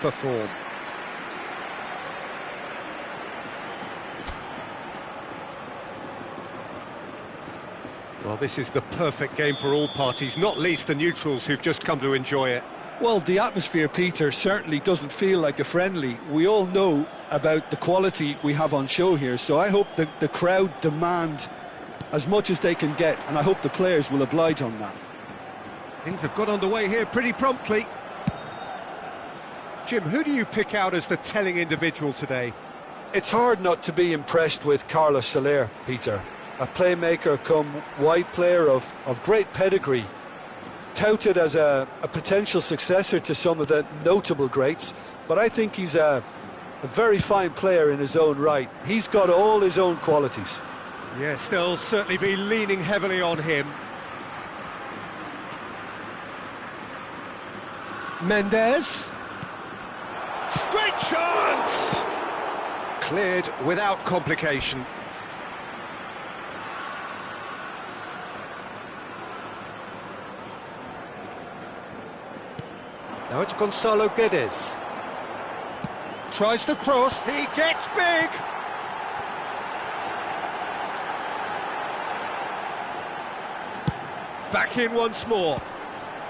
perform. Well, this is the perfect game for all parties, not least the neutrals who've just come to enjoy it. Well, the atmosphere, Peter, certainly doesn't feel like a friendly. We all know about the quality we have on show here, so I hope the crowd demand as much as they can get, and I hope the players will oblige on that. Things have got underway here pretty promptly. Jim, who do you pick out as the telling individual today? It's hard not to be impressed with Carlos Soler, Peter. A playmaker come wide player of great pedigree, touted as a potential successor to some of the notable greats, but I think he's a very fine player in his own right. He's got all his own qualities. Yes, they'll certainly be leaning heavily on him. Mendes. Straight chance! Cleared without complication. Now it's Gonzalo Guedes. Tries to cross, he gets big! Back in once more.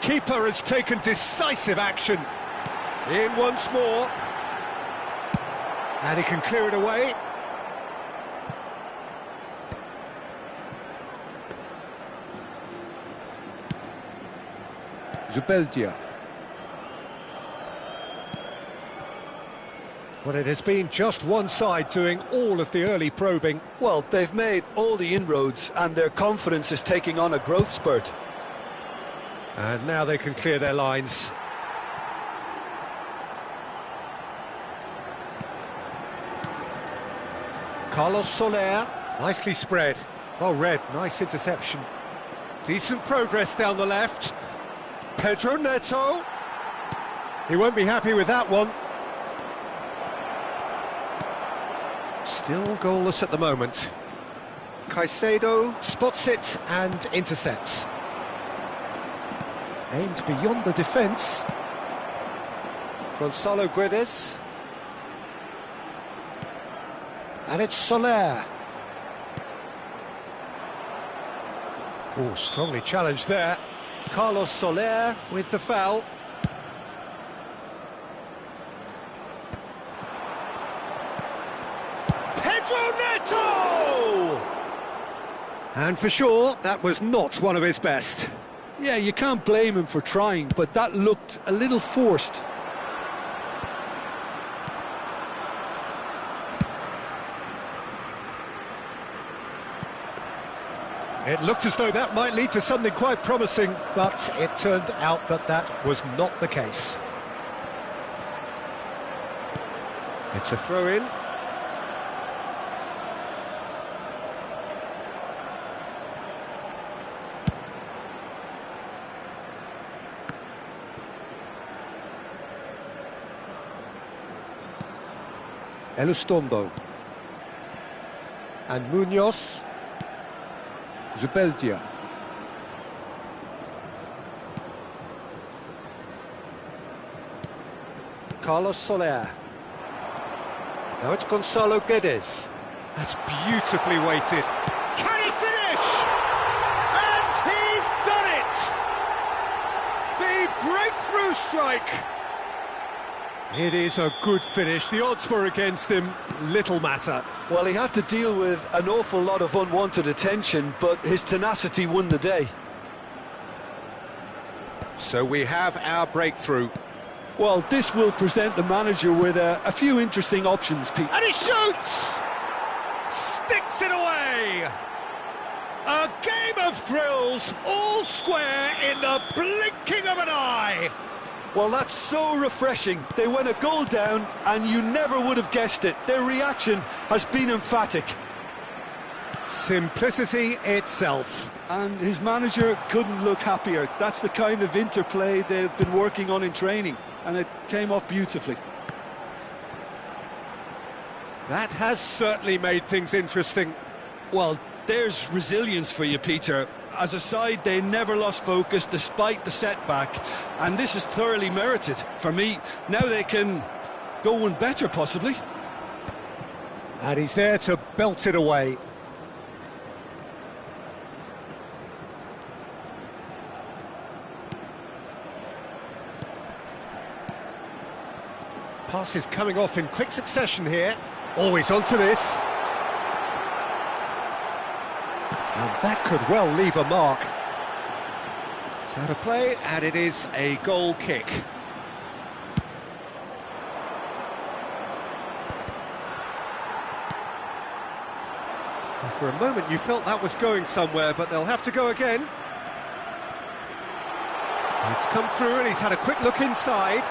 Keeper has taken decisive action. In once more. And he can clear it away. Zubeldia. Well, it has been just one side doing all of the early probing. Well, they've made all the inroads and their confidence is taking on a growth spurt. And now they can clear their lines. Carlos Soler, nicely spread. Well read, nice interception. Decent progress down the left. Pedro Neto. He won't be happy with that one. Still goalless at the moment. Caicedo spots it and intercepts. Aimed beyond the defence. Gonzalo Guedes. And it's Soler. Oh, strongly challenged there. Carlos Soler with the foul. Pedro Neto! And for sure, that was not one of his best. Yeah, you can't blame him for trying, but that looked a little forced. It looked as though that might lead to something quite promising, but it turned out that that was not the case. It's a throw-in. Elustondo. And Munoz. Zubeldia. Carlos Soler. Now it's Gonzalo Guedes. That's beautifully weighted. Can he finish? And he's done it! The breakthrough strike! It is a good finish. The odds were against him. Little matter. Well, he had to deal with an awful lot of unwanted attention, but his tenacity won the day. So we have our breakthrough. Well, this will present the manager with a few interesting options, Pete. And he shoots! Sticks it away! A game of thrills, all square in the blinking of an eye! Well, that's so refreshing. They went a goal down, and you never would have guessed it. Their reaction has been emphatic. Simplicity itself. And his manager couldn't look happier. That's the kind of interplay they've been working on in training, and it came off beautifully. That has certainly made things interesting. Well, there's resilience for you, Peter. as a side, they never lost focus despite the setback, and this is thoroughly merited for me. Now they can go one better, possibly. And he's there to belt it away. Passes coming off in quick succession here. Always onto this. And that could well leave a mark. It's out of play, and it is a goal kick. And for a moment you felt that was going somewhere, but they'll have to go again. It's come through and he's had a quick look inside.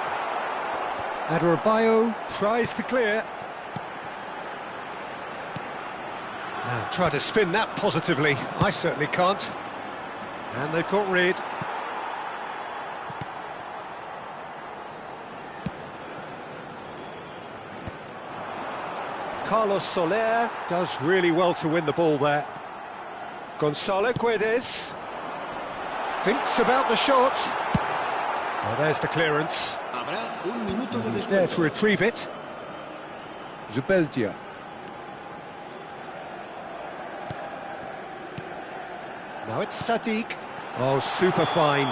Adebayo tries to clear. Now try to spin that positively. I certainly can't. And they've got rid. Carlos Soler does really well to win the ball there. Gonzalo Guedes thinks about the shot. Oh, there's the clearance. And he's there to retrieve it. Zubeldia. Now it's Sadiq. Oh, super find.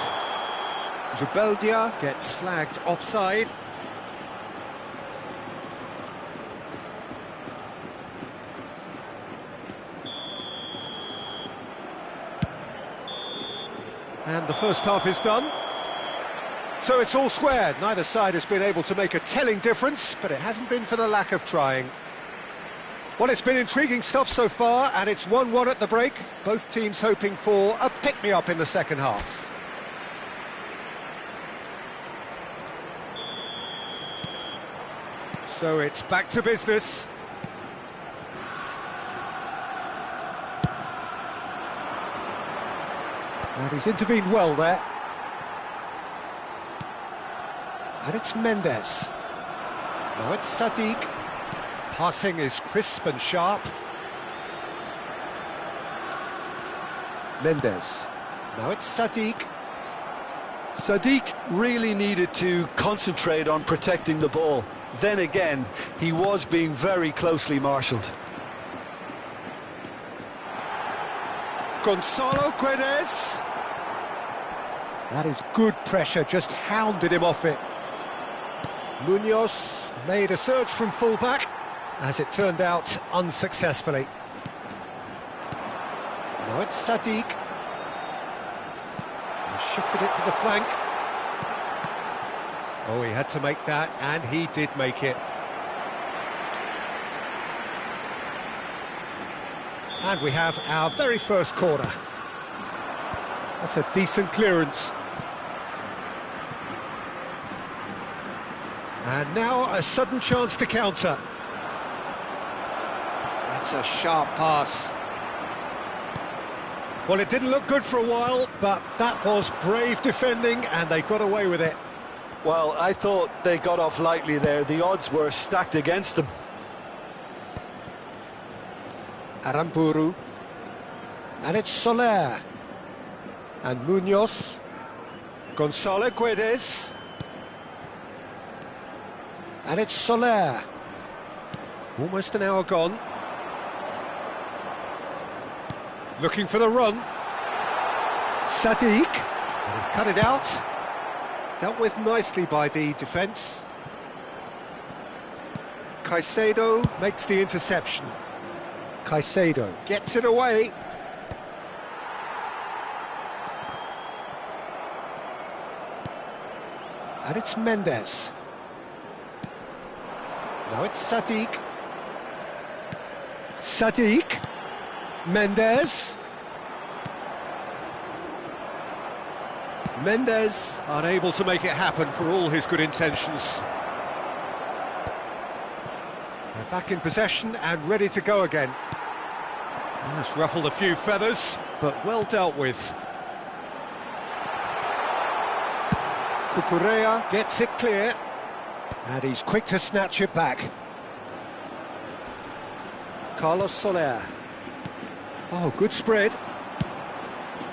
Zubeldia gets flagged offside. And the first half is done. So it's all squared. Neither side has been able to make a telling difference, but it hasn't been for the lack of trying. Well, it's been intriguing stuff so far, and it's 1-1 at the break. Both teams hoping for a pick-me-up in the second half. So it's back to business. And he's intervened well there. And it's Mendes. Now it's Sadiq. Passing is crisp and sharp. Mendes. Now it's Sadiq. Sadiq really needed to concentrate on protecting the ball. Then again, he was being very closely marshalled. Gonzalo Guedes. That is good pressure, just hounded him off it. Munoz made a surge from full-back, as it turned out unsuccessfully. Now it's Sadiq. He shifted it to the flank. Oh, he had to make that, and he did make it. And we have our very first corner. That's a decent clearance. And now a sudden chance to counter. That's a sharp pass. Well, it didn't look good for a while, but that was brave defending, and they got away with it. Well, I thought they got off lightly there. The odds were stacked against them. Aramburu. And it's Soler. And Munoz. Gonzalo Guedes. And it's Soler. Almost an hour gone. Looking for the run. Sadiq. And he's cut it out. Dealt with nicely by the defence. Caicedo makes the interception. Caicedo gets it away. And it's Mendes. Now it's Sadiq. Sadiq. Mendes. Mendes unable to make it happen for all his good intentions. They're back in possession and ready to go again. That's ruffled a few feathers, but well dealt with. Cucurella gets it clear, and he's quick to snatch it back. Carlos Soler. Oh, good spread.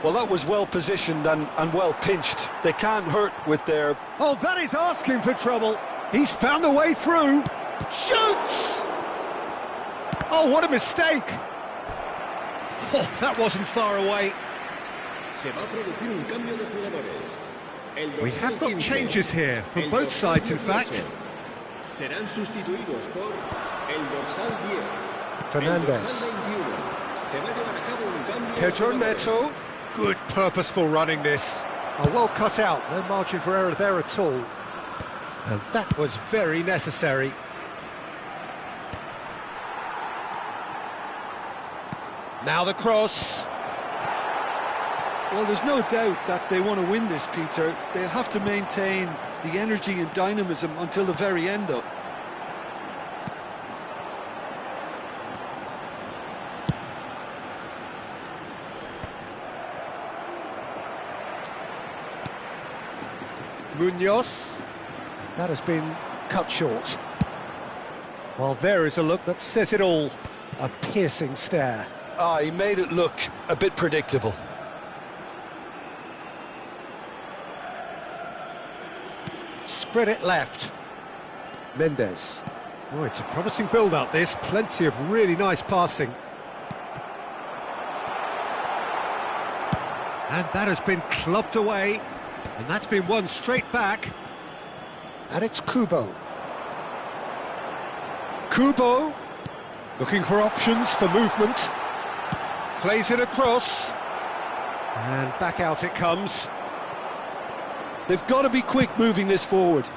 Well, that was well positioned and well pinched. They can't hurt with their... Oh, that is asking for trouble. He's found a way through. Shoots! Oh, what a mistake. Oh, that wasn't far away. We have got changes here from both sides, in fact. Fernandez. Pedro Neto. Good purposeful running this. Oh, well cut out, no margin for error there at all. And that was very necessary. Now the cross. Well, there's no doubt that they want to win this, Peter. They'll have to maintain the energy and dynamism until the very end, though. Munoz. That has been cut short. Well, there is a look that says it all. A piercing stare. Ah, he made it look a bit predictable. Spread it left. Mendes. Oh, it's a promising build-up, this. Plenty of really nice passing. And that has been clubbed away. And that's been won straight back. And it's Kubo. Kubo, looking for options for movement. Plays it across. And back out it comes. They've got to be quick moving this forward.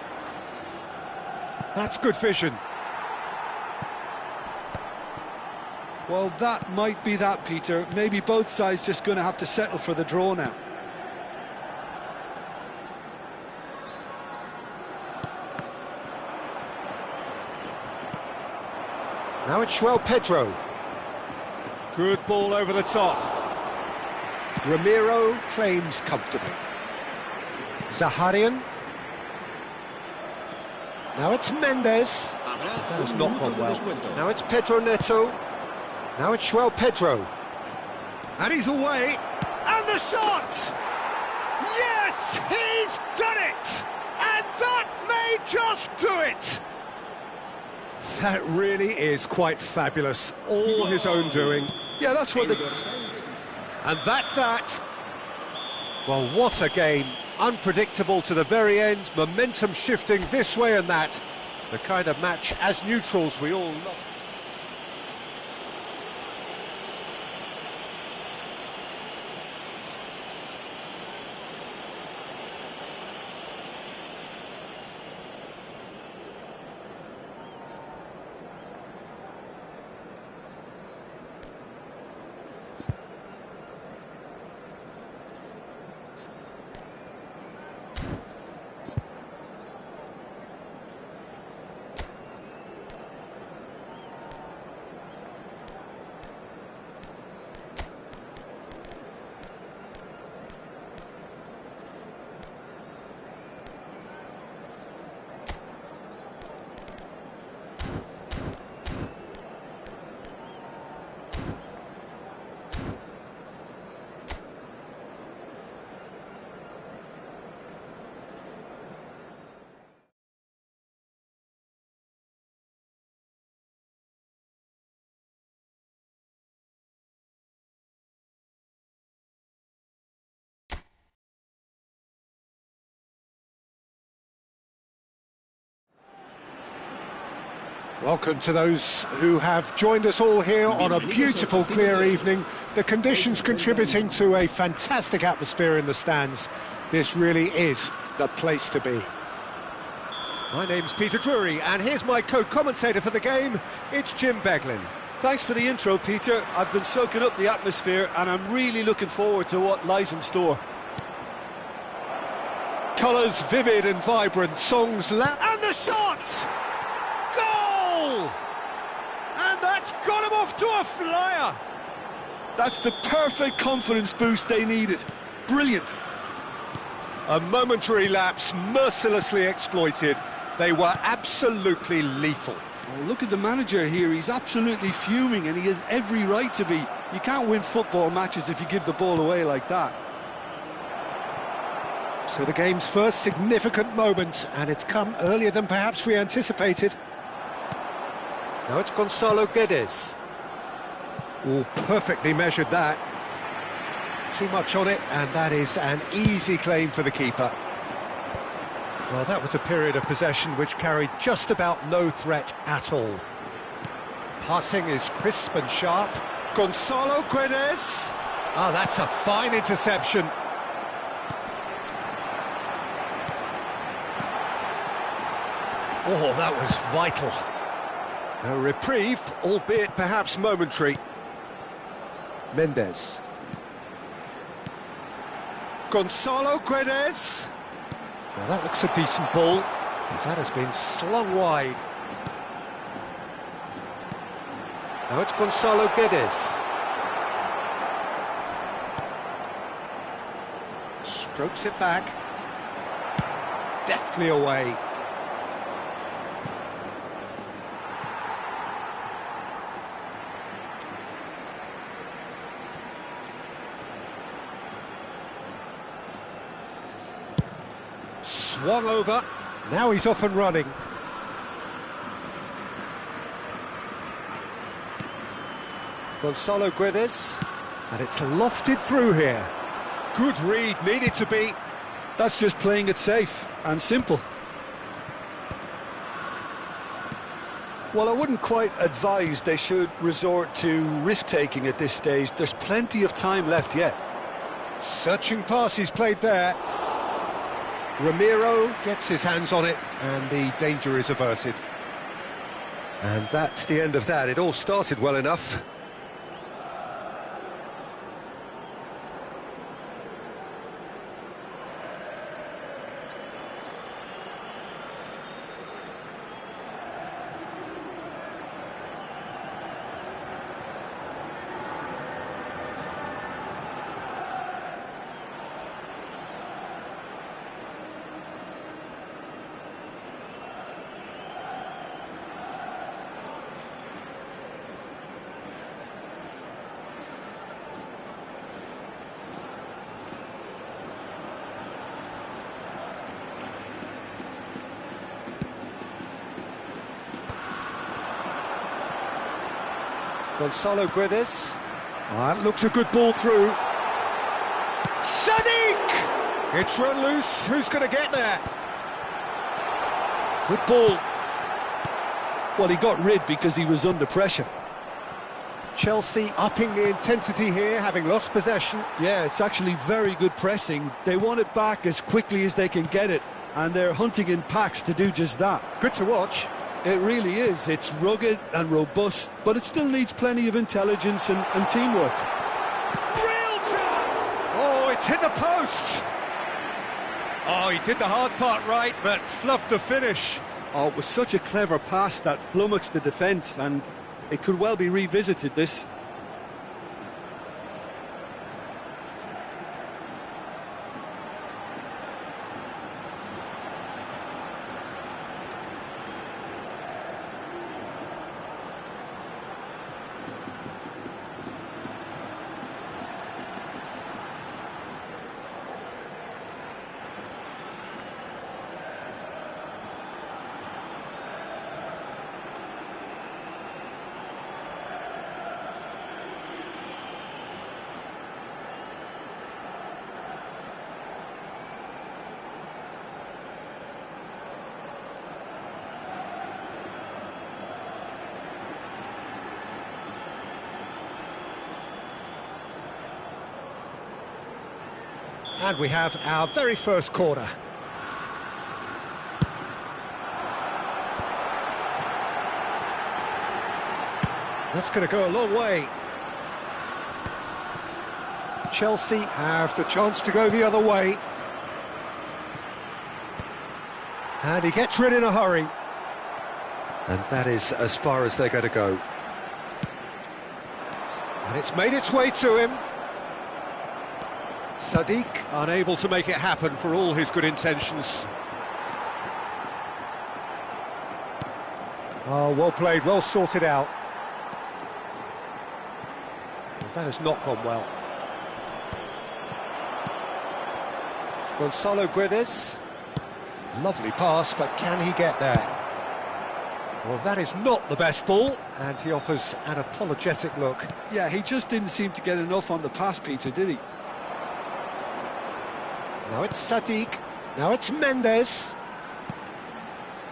That's good vision. Well, that might be that, Peter. Maybe both sides just going to have to settle for the draw now. Now it's João Pedro. Good ball over the top. Ramiro claims comfortably. Zaharian. Now it's Mendes. That has not gone well. Now it's Pedro Neto. Now it's João Pedro. And he's away. And the shot! Yes, he's done it! And that may just do it! That really is quite fabulous. All his own doing. Yeah, that's what the... And that's that. Well, what a game. Unpredictable to the very end. Momentum shifting this way and that. The kind of match, as neutrals, we all love. Welcome to those who have joined us all here on a beautiful, clear evening. The conditions contributing to a fantastic atmosphere in the stands. This really is the place to be. My name's Peter Drury, and here's my co-commentator for the game. It's Jim Beglin. Thanks for the intro, Peter. I've been soaking up the atmosphere, and I'm really looking forward to what lies in store. Colours vivid and vibrant, songs loud, and the shot! Goal! And that's got him off to a flyer! That's the perfect confidence boost they needed. Brilliant. A momentary lapse mercilessly exploited. They were absolutely lethal. Oh, look at the manager here, he's absolutely fuming and he has every right to be. You can't win football matches if you give the ball away like that. So the game's first significant moment, and it's come earlier than perhaps we anticipated. Now it's Gonzalo Guedes. Oh, perfectly measured that. Too much on it, and that is an easy claim for the keeper. Well, that was a period of possession which carried just about no threat at all. Passing is crisp and sharp. Gonzalo Guedes! Ah, that's a fine interception. Oh, that was vital. A reprieve, albeit perhaps momentary. Mendes. Gonzalo Guedes. Now that looks a decent ball. That has been slung wide. Now it's Gonzalo Guedes. Strokes it back. Deftly away. Swung over, now he's off and running. Gonzalo Guedes, and it's lofted through here. Good read, needed to be. That's just playing it safe and simple. Well, I wouldn't quite advise they should resort to risk-taking at this stage. There's plenty of time left yet. Searching pass he's played there. Ramiro gets his hands on it, and the danger is averted. And that's the end of that. It all started well enough. Gonzalo Guedes. That looks a good ball through. Sadiq! It's run loose. Who's going to get there? Good ball. Well, he got rid because he was under pressure. Chelsea upping the intensity here, having lost possession. Yeah, it's actually very good pressing. They want it back as quickly as they can get it, and they're hunting in packs to do just that. Good to watch. It really is. It's rugged and robust, but it still needs plenty of intelligence and teamwork. Real chance! Oh, it's hit the post! Oh, he did the hard part right, but fluffed the finish. Oh, it was such a clever pass that flummoxed the defence, and it could well be revisited, this. And we have our very first corner. That's going to go a long way. Chelsea have the chance to go the other way. And he gets rid in a hurry. And that is as far as they're going to go. And it's made its way to him. Sadiq unable to make it happen for all his good intentions. Oh, well played, well sorted out. Well, that has not gone well. Gonzalo Guedes. Lovely pass, but can he get there? Well, that is not the best ball, and he offers an apologetic look. Yeah, he just didn't seem to get enough on the pass, Peter, did he? Now it's Sadiq, now it's Mendes.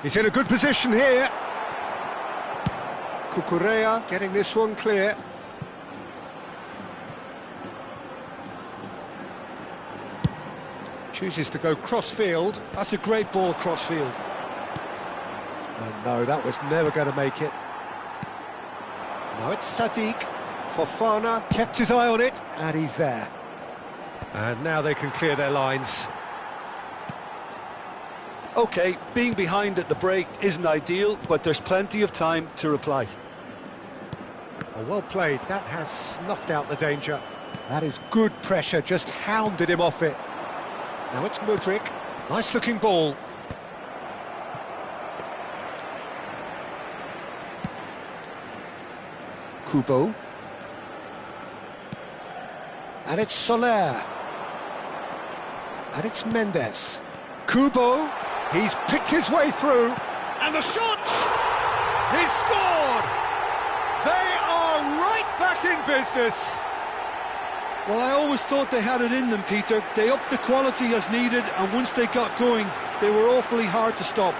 He's in a good position here. Cucurella getting this one clear. Chooses to go cross-field. That's a great ball cross-field. Oh, no, that was never going to make it. Now it's Sadiq. Fofana kept his eye on it, and he's there. And now they can clear their lines. OK, being behind at the break isn't ideal, but there's plenty of time to reply. Oh, well played. That has snuffed out the danger. That is good pressure, just hounded him off it. Now it's Mudryk. Nice-looking ball. Kubo. And it's Soler. And it's Mendes. Kubo. He's picked his way through. And the shot! He's scored! They are right back in business. Well, I always thought they had it in them, Peter. They upped the quality as needed, and once they got going, they were awfully hard to stop.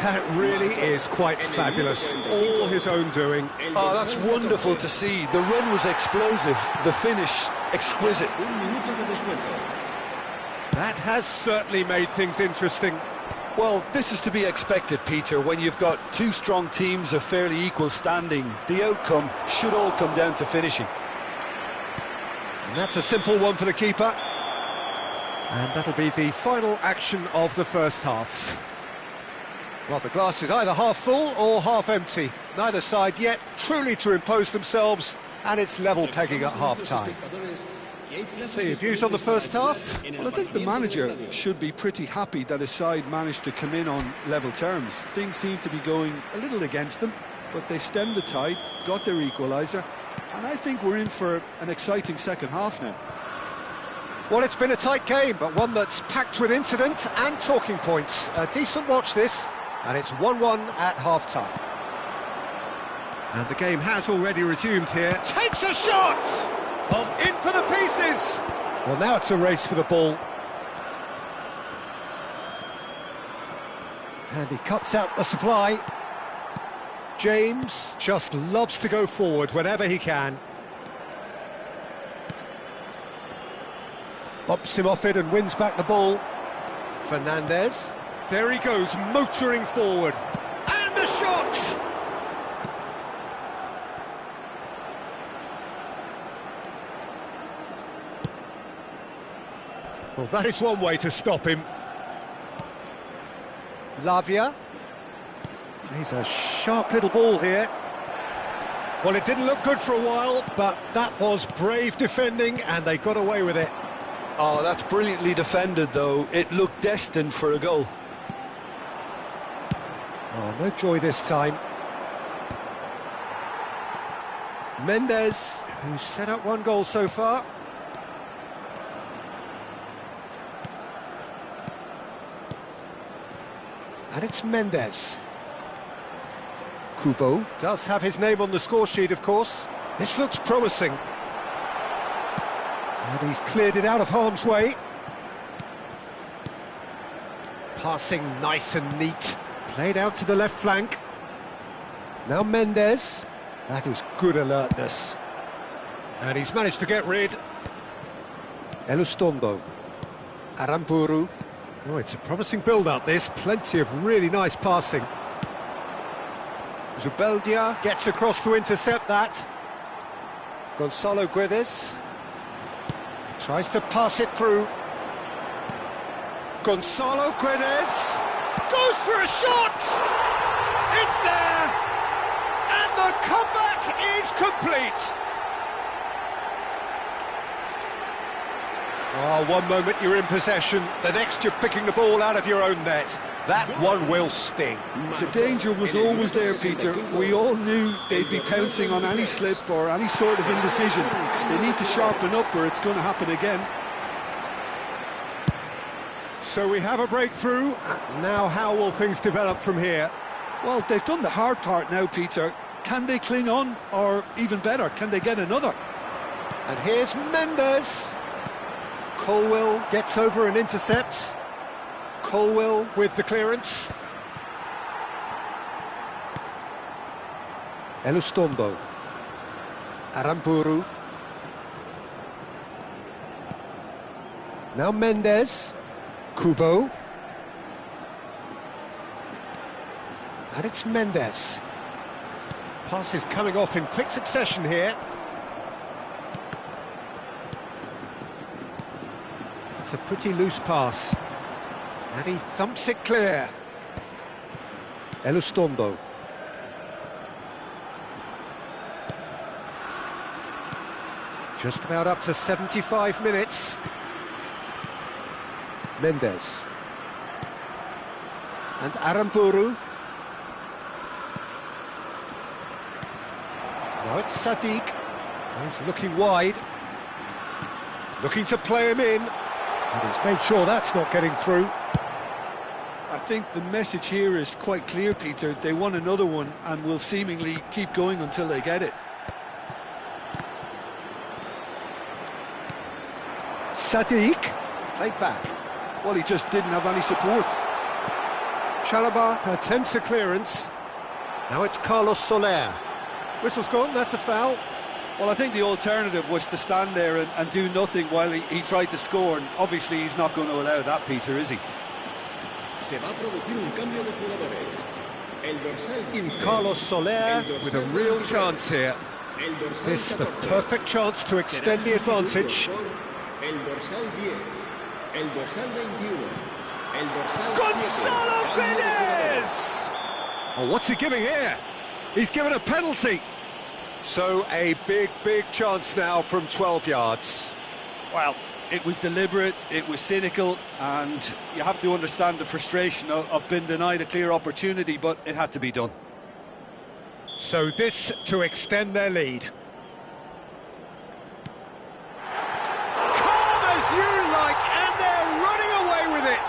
That really is quite fabulous. All his own doing. Oh, that's wonderful to see. The run was explosive, the finish exquisite. That has certainly made things interesting. Well, this is to be expected, Peter. When you've got two strong teams of fairly equal standing, the outcome should all come down to finishing. And that's a simple one for the keeper. And that'll be the final action of the first half. Well, the glass is either half full or half empty. Neither side yet truly to impose themselves, and it's level pegging at half-time. So your views on the first half? Well, I think the manager should be pretty happy that his side managed to come in on level terms. Things seem to be going a little against them, but they stemmed the tide, got their equaliser, and I think we're in for an exciting second half now. Well, it's been a tight game, but one that's packed with incident and talking points. A decent watch this, and it's 1-1 at half-time. And the game has already resumed here. Takes a shot! Oh, in for the pieces! Well, now it's a race for the ball. And he cuts out the supply. James just loves to go forward whenever he can. Bumps him off it and wins back the ball. Fernandez. There he goes, motoring forward. And the shot! Well, that is one way to stop him. Lavia. He's a sharp little ball here. Well, it didn't look good for a while, but that was brave defending, and they got away with it. Oh, that's brilliantly defended, though. It looked destined for a goal. Oh, no joy this time. Mendes, who's set up one goal so far. And it's Mendes. Kubo does have his name on the score sheet, of course. This looks promising. And he's cleared it out of harm's way. Passing nice and neat. Played out to the left flank. Now Mendes. That is good alertness. And he's managed to get rid. Elustondo. Aramburu. Oh, it's a promising build-up, this. Plenty of really nice passing. Zubeldia gets across to intercept that. Gonzalo Guedes. Tries to pass it through. Gonzalo Guedes goes for a shot! It's there! And the comeback is complete! Oh, one moment you're in possession, the next you're picking the ball out of your own net. That one will sting. The danger was always there, Peter. We all knew they'd be pouncing on any slip or any sort of indecision. They need to sharpen up or it's going to happen again. So we have a breakthrough. Now how will things develop from here? Well, they've done the hard part now, Peter. Can they cling on, or even better, can they get another? And here's Mendes. Colwill gets over and intercepts. Colwill with the clearance. Elustondo. Aramburu. Now Mendes. Kubo. And it's Mendes. Passes coming off in quick succession here. It's a pretty loose pass. And he thumps it clear. Elustondo. Just about up to 75 minutes. Mendes. And Aramburu. Now it's Sadiq. He's looking wide. Looking to play him in. And he's made sure that's not getting through. I think the message here is quite clear, Peter. They want another one and will seemingly keep going until they get it. Sadiq. Played back. Well, he just didn't have any support. Chalaba attempts a clearance. Now it's Carlos Soler. Whistle's gone, that's a foul. Well, I think the alternative was to stand there and do nothing while he tried to score, and obviously he's not going to allow that, Peter, is he? Carlos Soler with a real chance here. This is the perfect chance to extend the advantage. Gonzalo Guedes! Oh, what's he giving here? He's given a penalty. So a big chance now from 12 yards. Well, it was deliberate, it was cynical, and you have to understand the frustration of being denied a clear opportunity, but it had to be done. So this to extend their lead. Calm as you like, and they're running away with it.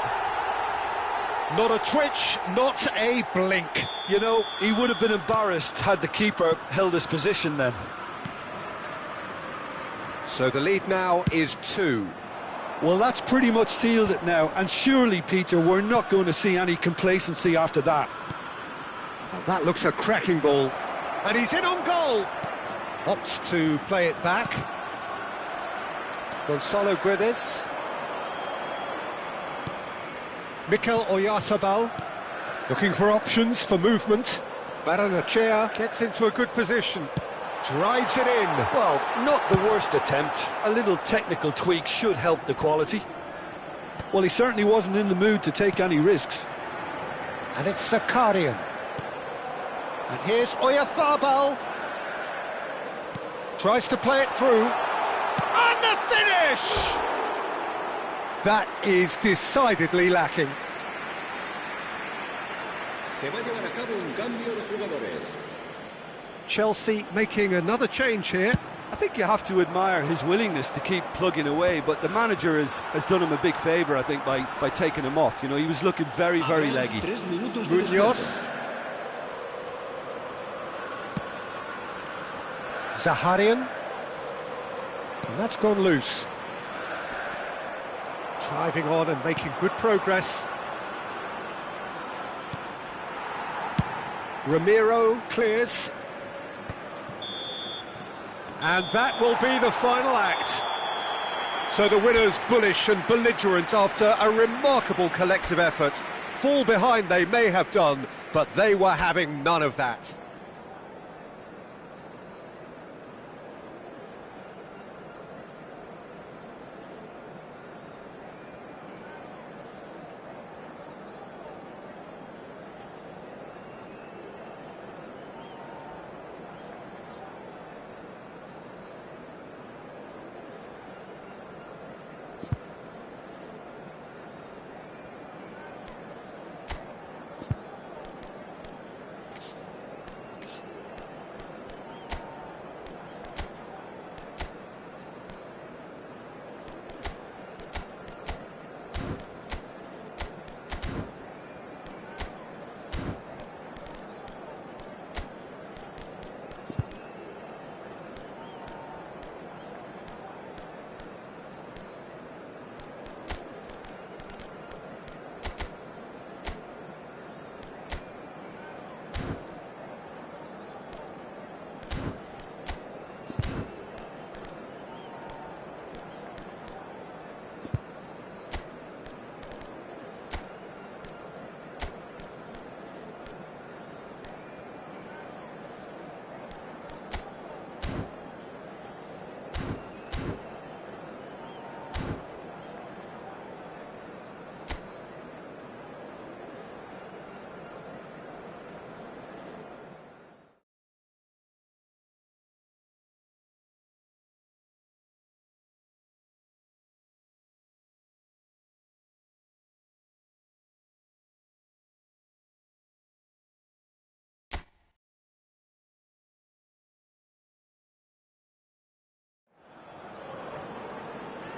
Not a twitch, not a blink. You know, he would have been embarrassed had the keeper held his position then. So the lead now is 2. Well, that's pretty much sealed it now, and surely, Peter, we're not going to see any complacency after that. Oh, that looks a cracking ball. And he's in on goal. Opts to play it back. Gonzalo Guedes. Mikel Oyarzabal. Looking for options for movement. Barrenechea gets into a good position. Drives it in. Well, not the worst attempt. A little technical tweak should help the quality. Well, he certainly wasn't in the mood to take any risks. And it's Zakarian. And here's Oyarzabal. Tries to play it through. And the finish! That is decidedly lacking. Chelsea making another change here. I think you have to admire his willingness to keep plugging away, but the manager has done him a big favour, I think, by taking him off. You know, he was looking very leggy. Munoz. Zaharian. And that's gone loose. Driving on and making good progress. Ramiro clears. And that will be the final act. So the winners, bullish and belligerent after a remarkable collective effort. Fall behind they may have done, but they were having none of that.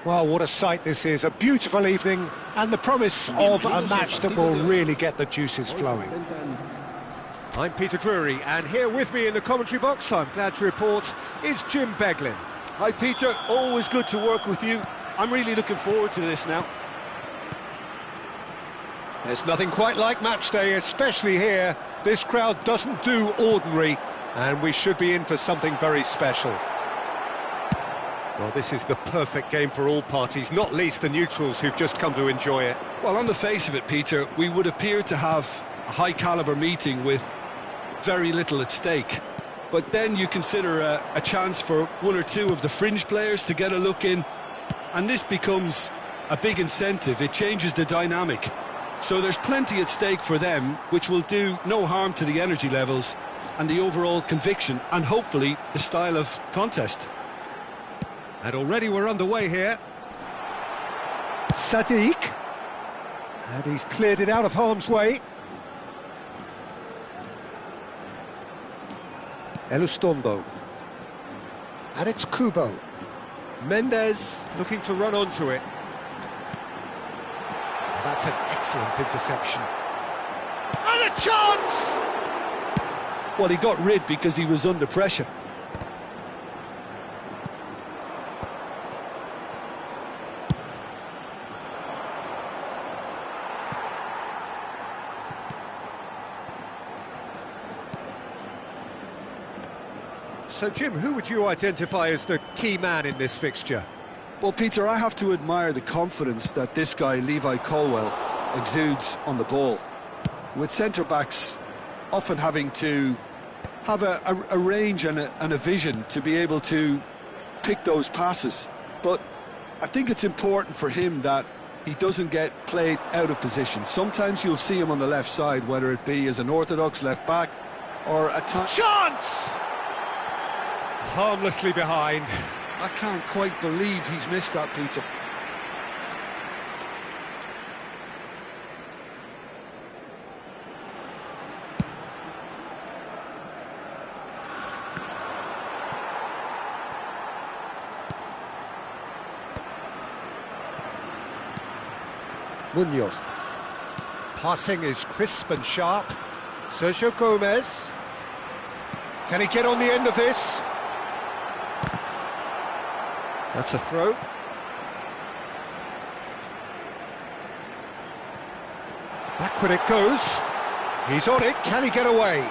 Well, what a sight this is. A beautiful evening and the promise of a match that will really get the juices flowing. I'm Peter Drury, and here with me in the commentary box, I'm glad to report, is Jim Beglin. Hi Peter, always good to work with you. I'm really looking forward to this now. There's nothing quite like match day, especially here. This crowd doesn't do ordinary, and we should be in for something very special. Well, this is the perfect game for all parties, not least the neutrals who've just come to enjoy it. Well, on the face of it, Peter, we would appear to have a high-caliber meeting with very little at stake. But then you consider a chance for one or two of the fringe players to get a look in, and this becomes a big incentive. It changes the dynamic. So there's plenty at stake for them, which will do no harm to the energy levels and the overall conviction, and hopefully the style of contest. And already we're underway here. Sadiq. And he's cleared it out of harm's way. Elustombo. And it's Kubo. Mendes looking to run onto it. That's an excellent interception. And a chance! Well, he got rid because he was under pressure. So, Jim, who would you identify as the key man in this fixture? Well, Peter, I have to admire the confidence that this guy, Levi Colwell, exudes on the ball. With centre-backs often having to have a range and a vision to be able to pick those passes. But I think it's important for him that he doesn't get played out of position. Sometimes you'll see him on the left side, whether it be as an orthodox left-back or a chance! Harmlessly behind. I can't quite believe he's missed that, Peter. Munoz. Passing is crisp and sharp. Sergio Gomez. Can he get on the end of this? That's a throw. Backward it goes. He's on it. Can he get away?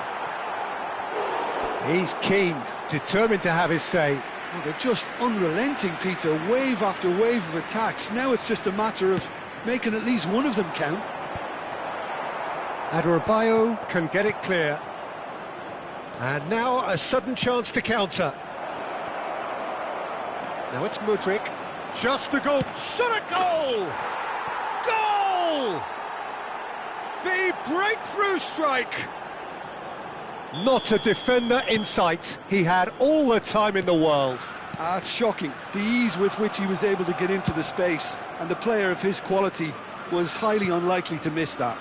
He's keen, determined to have his say. Well, they're just unrelenting, Peter. Wave after wave of attacks. Now it's just a matter of making at least one of them count. Adebayo can get it clear. And now a sudden chance to counter. Now it's Mudryk. Just a goal. Shot a goal! Goal! The breakthrough strike. Not a defender in sight. He had all the time in the world. It's shocking. The ease with which he was able to get into the space, and the player of his quality was highly unlikely to miss that.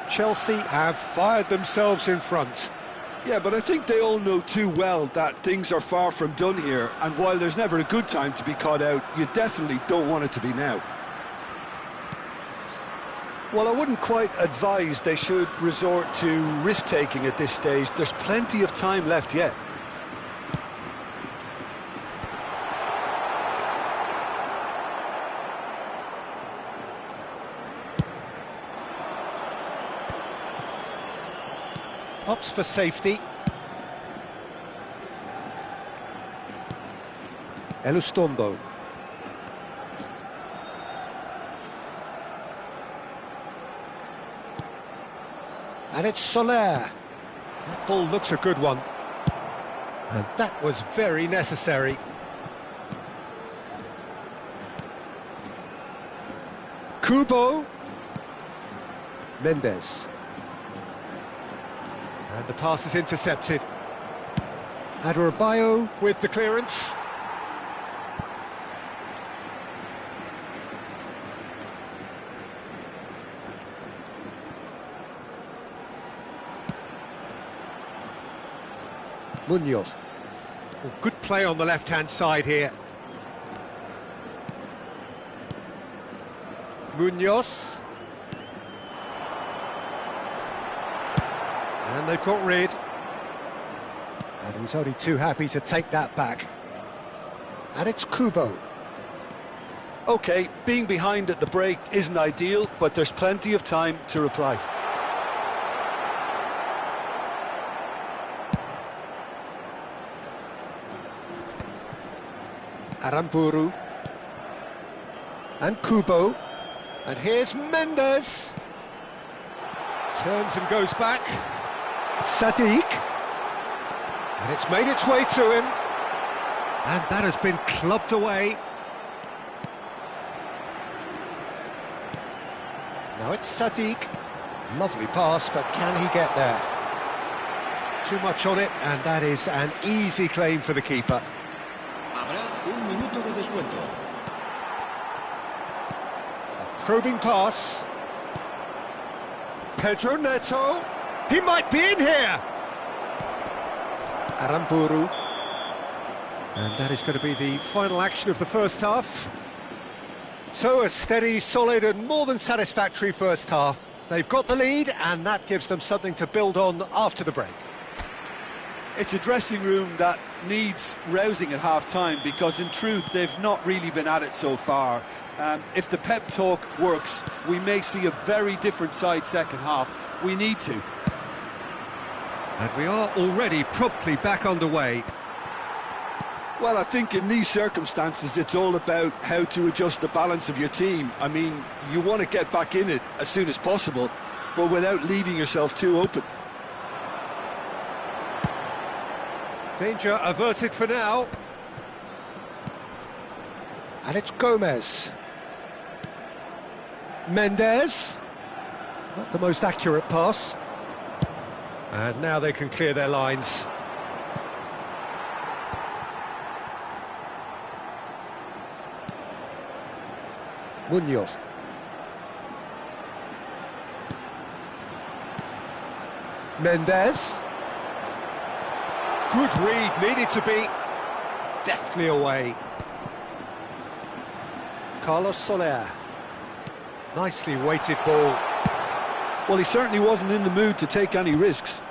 Chelsea have fired themselves in front. Yeah, but I think they all know too well that things are far from done here, and while there's never a good time to be caught out, you definitely don't want it to be now. Well, I wouldn't quite advise they should resort to risk-taking at this stage. There's plenty of time left yet. Opts for safety. Elustombo. And it's Soler. That ball looks a good one. And that was very necessary. Kubo. Mendes. And the pass is intercepted. Adebayo with the clearance. Munoz. Oh, good play on the left-hand side here. Munoz. And they've got rid. And he's only too happy to take that back. And it's Kubo. OK, being behind at the break isn't ideal, but there's plenty of time to reply. Aramburu. And Kubo. And here's Mendes. Turns and goes back. Sadiq. And it's made its way to him. And that has been clubbed away. Now it's Sadiq. Lovely pass, but can he get there? Too much on it, and that is an easy claim for the keeper. Habrá un minuto de descuento. A probing pass. Pedro Neto. He might be in here. Aramburu. And that is going to be the final action of the first half. So a steady, solid and more than satisfactory first half. They've got the lead and that gives them something to build on after the break. It's a dressing room that needs rousing at half-time because in truth they've not really been at it so far. If the pep talk works, we may see a very different side second half. We need to. And we are already promptly back underway. Well, I think in these circumstances it's all about how to adjust the balance of your team. I mean, you want to get back in it as soon as possible, but without leaving yourself too open. Danger averted for now. And it's Gomez. Mendes. Not the most accurate pass. And now they can clear their lines. Munoz. Mendes. Good read, needed to be deftly away. Carlos Soler. Nicely weighted ball. Well, he certainly wasn't in the mood to take any risks.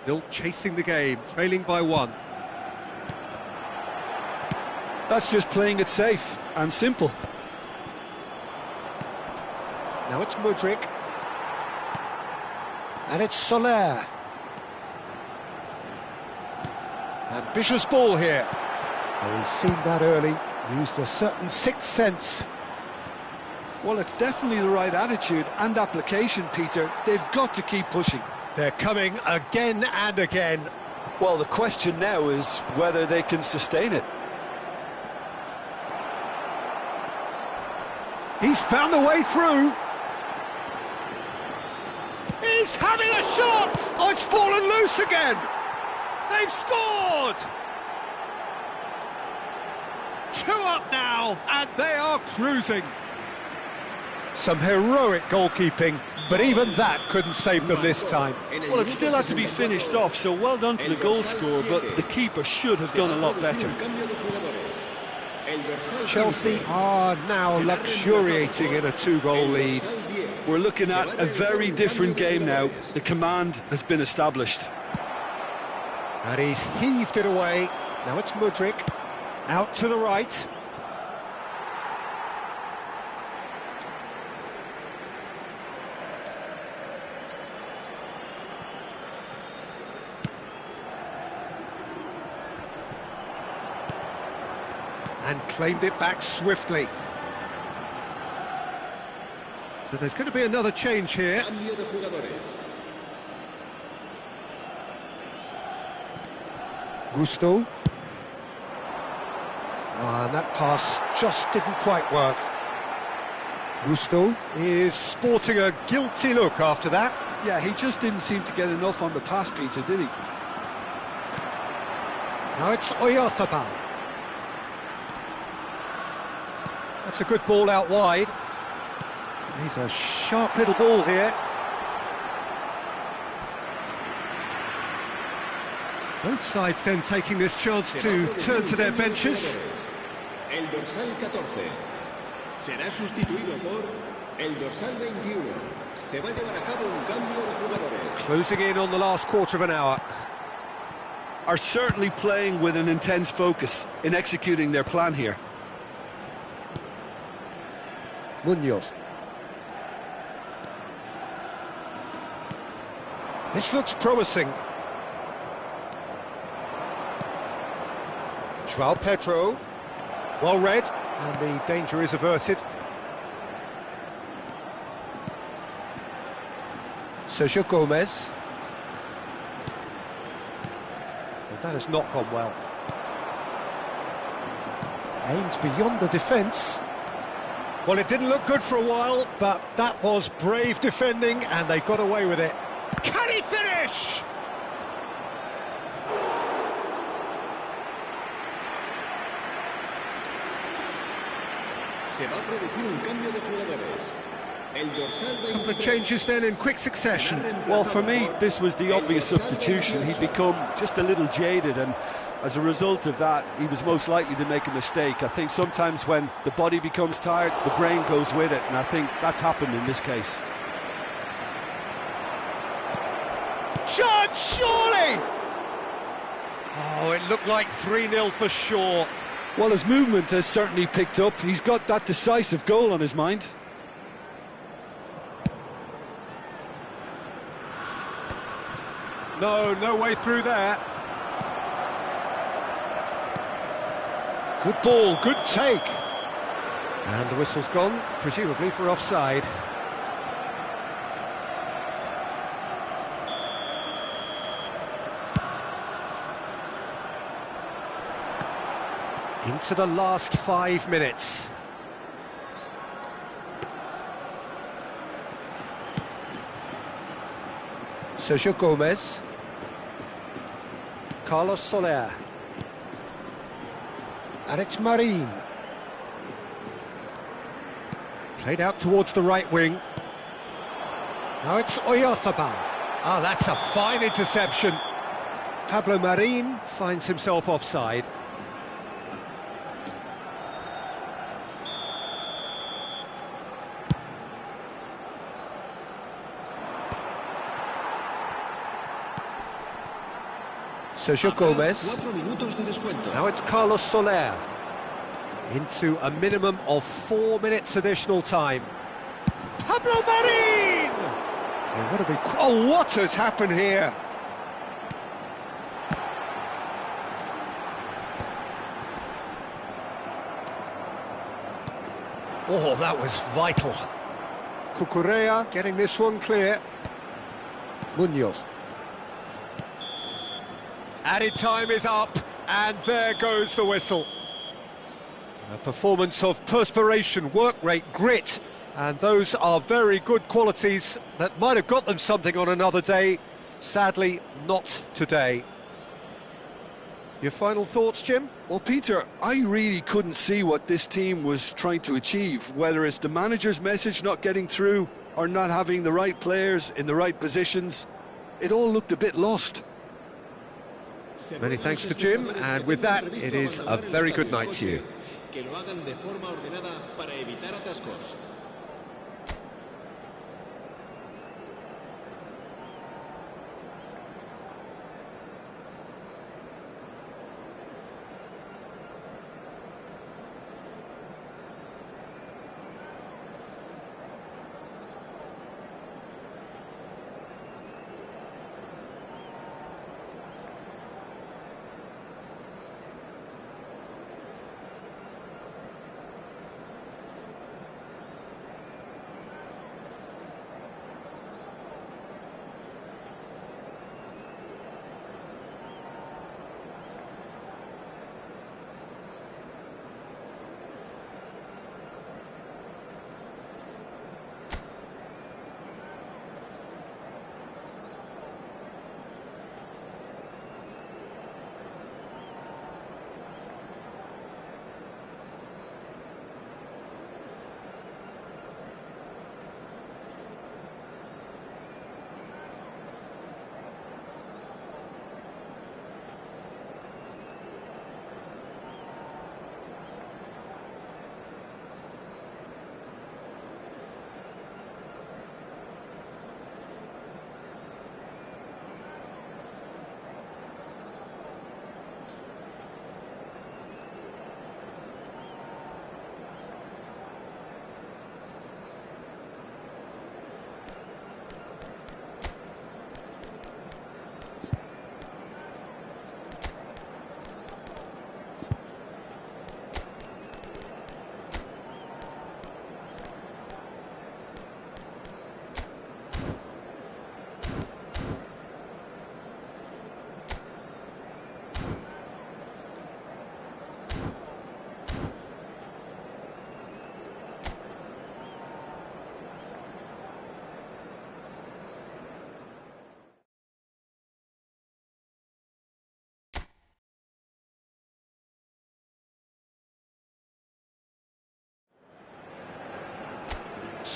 Still chasing the game, trailing by one. That's just playing it safe and simple. Now it's Mudryk. And it's Soler. Ambitious ball here. Oh, he's seen that early, used a certain sixth sense. Well, it's definitely the right attitude and application, Peter. They've got to keep pushing. They're coming again and again. Well, the question now is whether they can sustain it. He's found the way through. He's having a shot! Oh, it's fallen loose again! They've scored! 2 up now, and they are cruising. Some heroic goalkeeping, but even that couldn't save them this time. Well, it still had to be finished off, so well done to the goal scorer, but the keeper should have done a lot better. Chelsea are now luxuriating in a 2-goal lead. We're looking at a very different game now. The command has been established. And he's heaved it away. Now it's Mudryk. Out to the right. And claimed it back swiftly. So there's going to be another change here. Gusto. And that pass just didn't quite work. Gusto is sporting a guilty look after that. Yeah, he just didn't seem to get enough on the pass, Peter, did he? Now it's Oyarzabal. That's a good ball out wide. He's a sharp little ball here. Both sides then taking this chance to turn to their benches. El dorsal 14 será sustituido por el dorsal 21. Se va a llevar a cabo un cambio de jugadores. Closing in on the last quarter of an hour. Are certainly playing with an intense focus in executing their plan here. Munoz. This looks promising. João Pedro. Well read, and the danger is averted. Sergio Gomez. Well, that has not gone well. Aimed beyond the defence. Well, it didn't look good for a while, but that was brave defending, and they got away with it. Can he finish? Se va a producir un cambio de jugadores. El dorsal 23. Couple of changes then in quick succession. Well, for me, this was the obvious substitution. He'd become just a little jaded, and as a result of that, he was most likely to make a mistake. I think sometimes when the body becomes tired, the brain goes with it, and I think that's happened in this case. Shot, surely! Oh, it looked like 3-0 for sure. Well, his movement has certainly picked up. He's got that decisive goal on his mind. No way through there. Good ball, good take. And the whistle's gone, presumably for offside. Into the last 5 minutes. Sergio Gomez. Carlos Soler. And it's Marin. Played out towards the right wing. Now it's Oyarzabal. Ah, that's a fine interception. Pablo Marin finds himself offside. Sergio Gomez. 4 minutos de descuento. Now it's Carlos Soler. Into a minimum of 4 minutes additional time. Pablo Marin! Oh, what has happened here? Oh, that was vital. Cucurella getting this one clear. Munoz. Added time is up, and there goes the whistle. A performance of perspiration, work rate, grit, and those are very good qualities that might have got them something on another day. Sadly, not today. Your final thoughts, Jim? Well, Peter, I really couldn't see what this team was trying to achieve, whether it's the manager's message not getting through or not having the right players in the right positions. It all looked a bit lost. Many thanks to Jim, and with that, it is a very good night to you. Que lo hagan de forma ordenada para evitar atascos.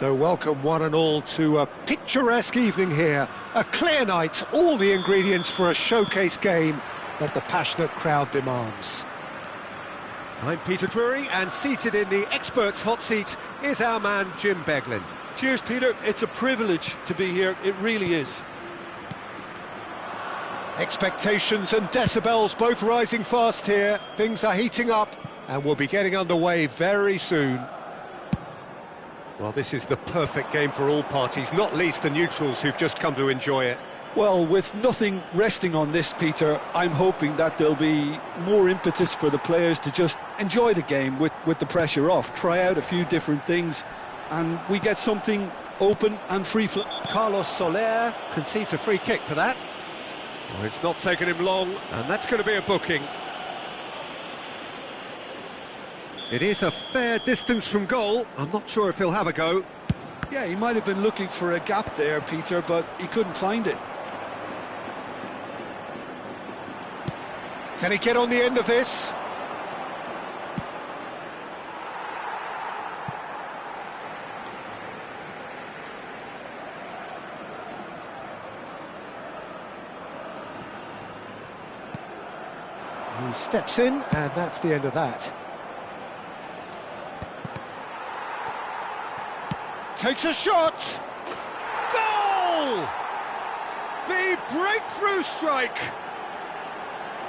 So welcome one and all to a picturesque evening here. A clear night, all the ingredients for a showcase game that the passionate crowd demands. I'm Peter Drury, and seated in the experts' hot seat is our man Jim Beglin. Cheers, Peter. It's a privilege to be here. It really is. Expectations and decibels both rising fast here. Things are heating up, and we'll be getting underway very soon. Well, this is the perfect game for all parties, not least the neutrals who've just come to enjoy it. Well, with nothing resting on this, Peter, I'm hoping that there'll be more impetus for the players to just enjoy the game with the pressure off, try out a few different things, and we get something open and free-flowing. Carlos Soler concedes a free kick for that. Well, it's not taken him long, and that's going to be a booking. It is a fair distance from goal. I'm not sure if he'll have a go. Yeah, he might have been looking for a gap there, Peter, but he couldn't find it. Can he get on the end of this? He steps in, and that's the end of that. Takes a shot! Goal! The breakthrough strike!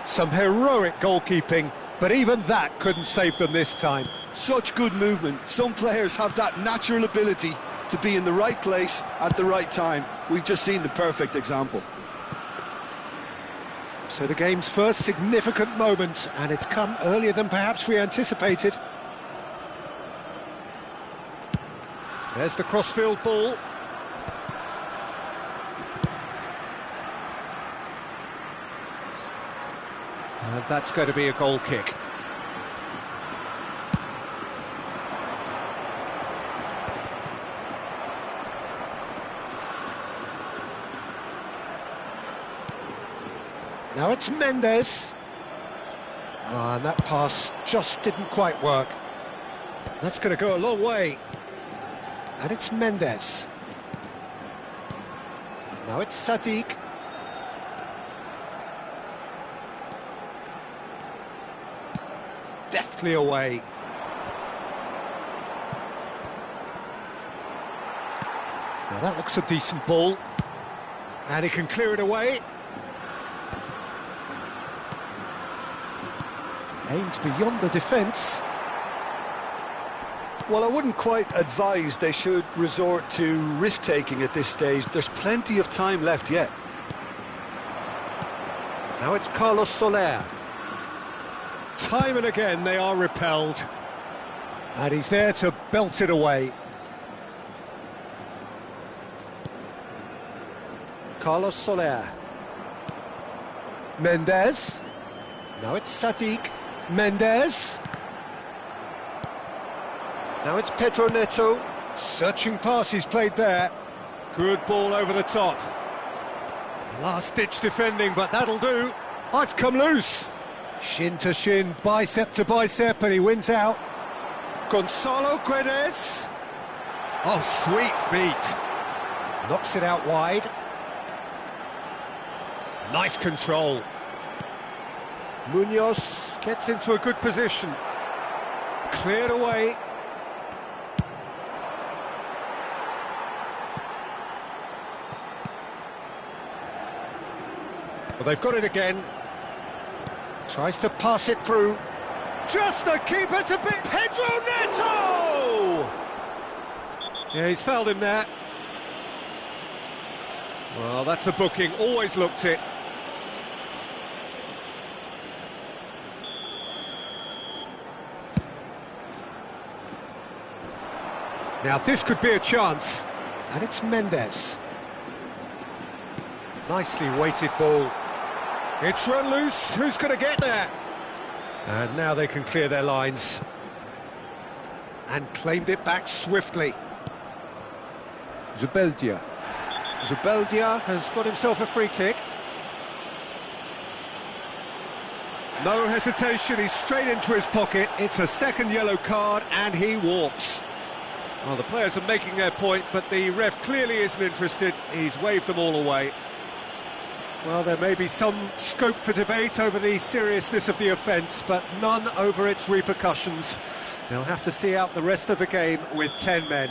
Some heroic goalkeeping, but even that couldn't save them this time. Such good movement. Some players have that natural ability to be in the right place at the right time. We've just seen the perfect example. So the game's first significant moment, and it's come earlier than perhaps we anticipated. There's the crossfield ball. And that's going to be a goal kick. Now it's Mendes. And that pass just didn't quite work. That's going to go a long way. And it's Mendes. Now it's Sadiq. Deftly away. Now that looks a decent ball. And he can clear it away. Aimed beyond the defence. Well, I wouldn't quite advise they should resort to risk-taking at this stage. There's plenty of time left yet. Now it's Carlos Soler. Time and again they are repelled. And he's there to belt it away. Carlos Soler. Mendes. Now it's Sadiq. Mendes. Now it's Pedro Neto. Searching pass he's played there. Good ball over the top. Last-ditch defending, but that'll do. Oh, it's come loose. Shin to shin, bicep to bicep, and he wins out. Gonzalo Guedes. Oh, sweet feet. Knocks it out wide. Nice control. Munoz gets into a good position. Cleared away. Well, they've got it again. Tries to pass it through. Just the keeper to beat Pedro Neto! Yeah, he's fouled him there. Well, that's a booking. Always looked it. Now this could be a chance. And it's Mendes. Nicely weighted ball. It's run loose, who's going to get there? And now they can clear their lines. And claimed it back swiftly. Zubeldia. Zubeldia has got himself a free kick. No hesitation, he's straight into his pocket. It's a second yellow card and he walks. Well, the players are making their point, but the ref clearly isn't interested. He's waved them all away. Well, there may be some scope for debate over the seriousness of the offence, but none over its repercussions. They'll have to see out the rest of the game with 10 men.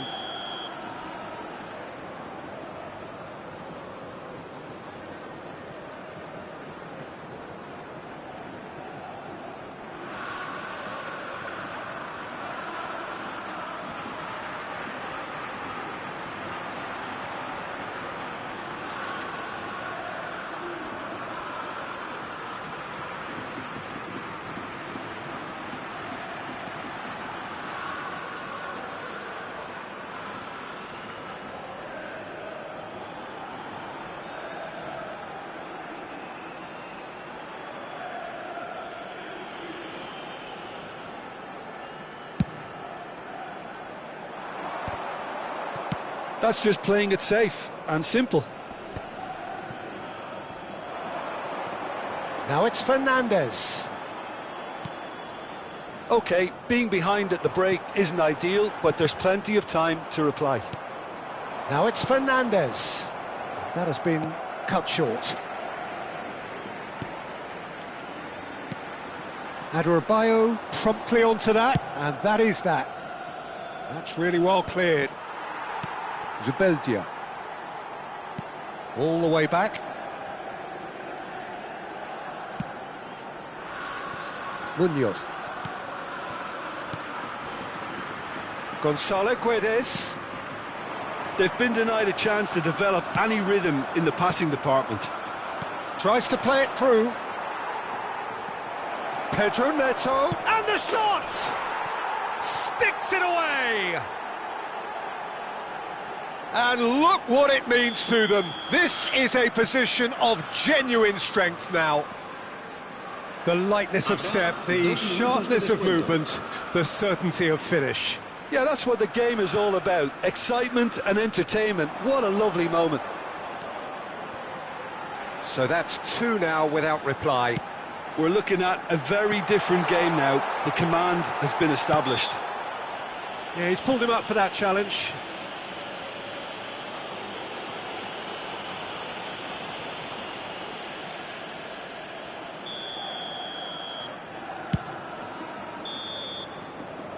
That's just playing it safe and simple. Now it's Fernandez. OK, being behind at the break isn't ideal, but there's plenty of time to reply. Now it's Fernandez. That has been cut short. Adebayo promptly onto that, and that is that. That's really well cleared. Zubeldia. All the way back. Munoz. Gonzalo Guedes. They've been denied a chance to develop any rhythm in the passing department. Tries to play it through. Pedro Neto. And the shot! Sticks it away! And look what it means to them. This is a position of genuine strength now. The lightness of step, the sharpness of movement, the certainty of finish. Yeah, that's what the game is all about. Excitement and entertainment. What a lovely moment. So that's 2 now without reply. We're looking at a very different game now. The command has been established. Yeah, he's pulled him up for that challenge.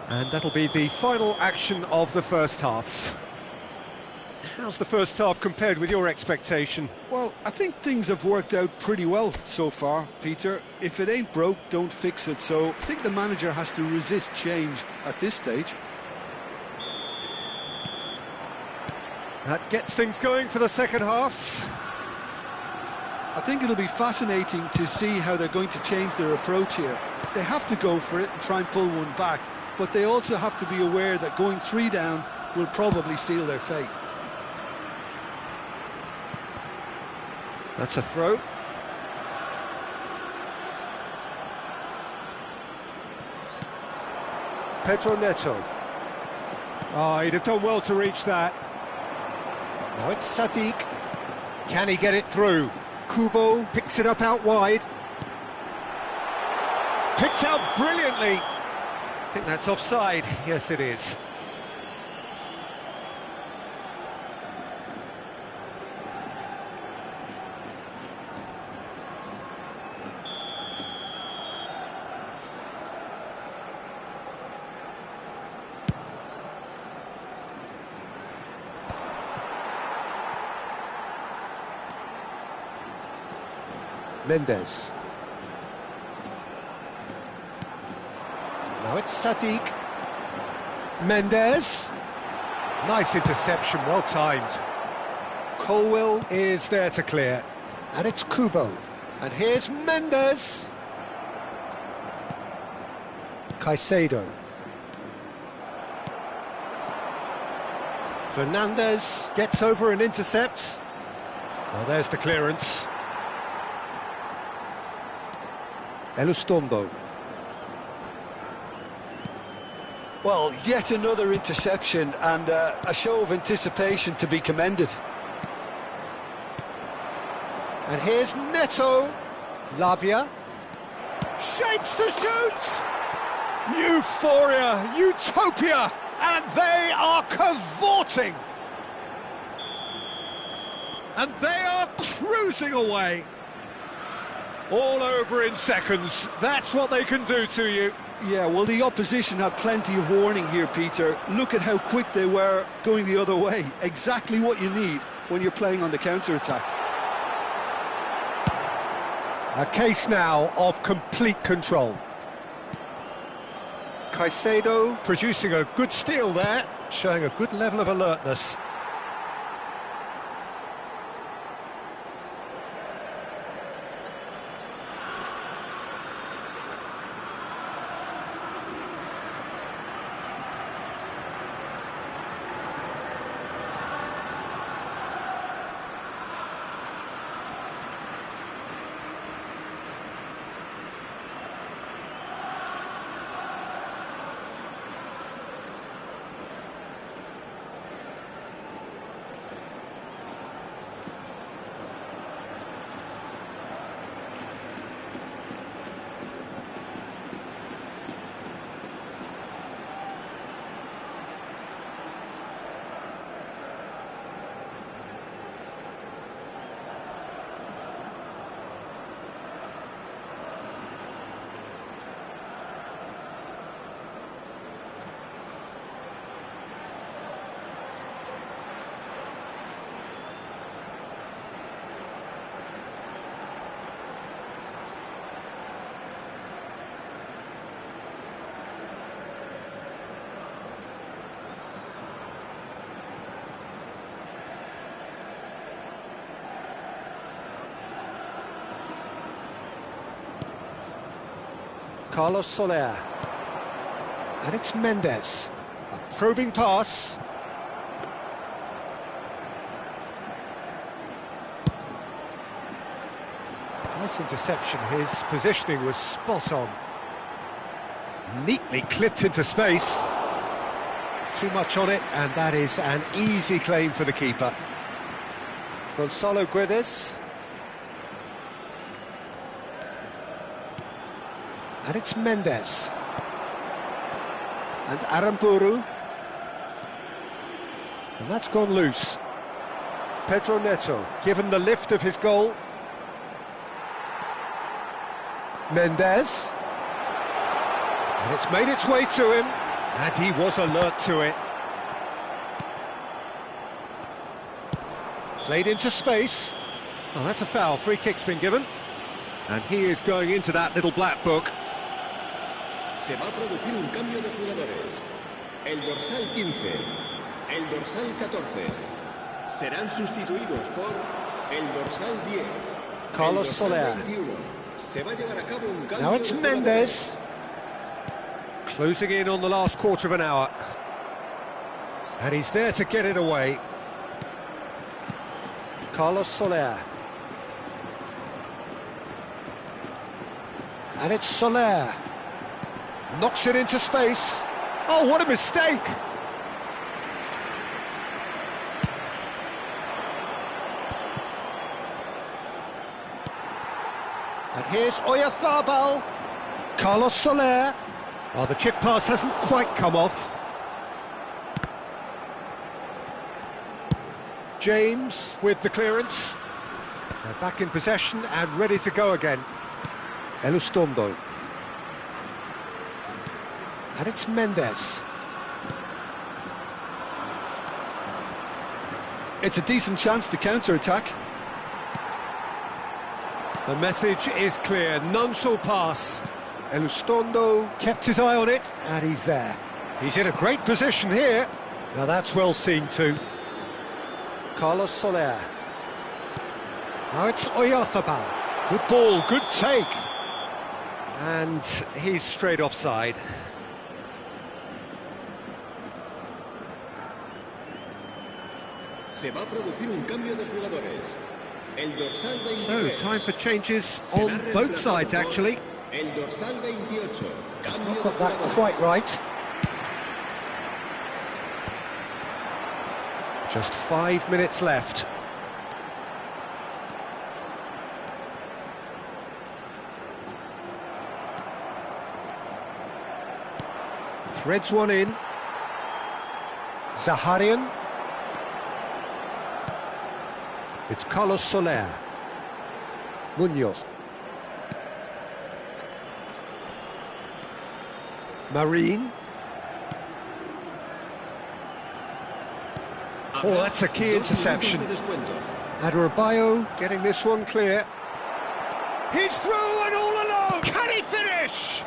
And that'll be the final action of the first half. How's the first half compared with your expectation? Well, I think things have worked out pretty well so far, Peter. If it ain't broke, don't fix it. So I think the manager has to resist change at this stage. That gets things going for the second half. I think it'll be fascinating to see how they're going to change their approach here. They have to go for it and try and pull one back, but they also have to be aware that going 3 down will probably seal their fate. That's a throw. Pedro Neto. Oh, he'd have done well to reach that. Now it's Sadiq. Can he get it through? Kubo picks it up out wide. Picked out brilliantly. I think that's offside. Yes, it is. Mendes. Now it's Sadiq. Mendes. Nice interception, well timed. Colwell is there to clear. And it's Kubo. And here's Mendes. Caicedo. Fernandez gets over and intercepts. Well, there's the clearance. Elustombo. Well, yet another interception and a show of anticipation to be commended. And here's Neto. Lavia. Shapes to shoot! Euphoria! Utopia! and they are cavorting. And they are cruising away. All over in seconds. That's what they can do to you. Yeah, well, the opposition had plenty of warning here, Peter. Look at how quick they were going the other way. Exactly what you need when you're playing on the counter-attack. A case now of complete control. Caicedo producing a good steal there, showing a good level of alertness. Carlos Soler. And it's Mendes. A probing pass. Nice interception. His positioning was spot on. Neatly clipped into space. Too much on it, and that is an easy claim for the keeper. Gonzalo Guedes. And it's Mendes. And Aramburu. And that's gone loose. Pedro Neto, given the lift of his goal. Mendes. And it's made its way to him. And he was alert to it. Played into space. Oh, that's a foul. Free kick's been given. And he is going into that little black book. Se va a producir un cambio de jugadores. El dorsal 15, el dorsal 14 serán sustituidos por el dorsal 10. Carlos Soler. Se va a llevar a cabo un cambio. Now it's Mendes. Closing in on the last quarter of an hour. And he's there to get it away. Carlos Soler. And it's Soler. Knocks it into space. Oh, what a mistake! And here's Oyarzabal. Carlos Soler. Oh, the chip pass hasn't quite come off. James with the clearance. They're back in possession and ready to go again. Elustondo. And it's Mendes. It's a decent chance to counter-attack. The message is clear, none shall pass. Elustondo kept his eye on it, and he's there. He's in a great position here. Now that's well seen too. Carlos Soler. Now it's Oyarzabal. Good ball, good take. And he's straight offside. Se va a producir un cambio de jugadores. El dorsal 23. So, time for changes on both sides, actually. El dorsal 28. He's not got that quite right. Just 5 minutes left. Threads one in. Zaharian. It's Carlos Soler. Munoz. Marine. Oh, that's a key interception. Adarabioyo getting this one clear. He's through and all alone! Can he finish?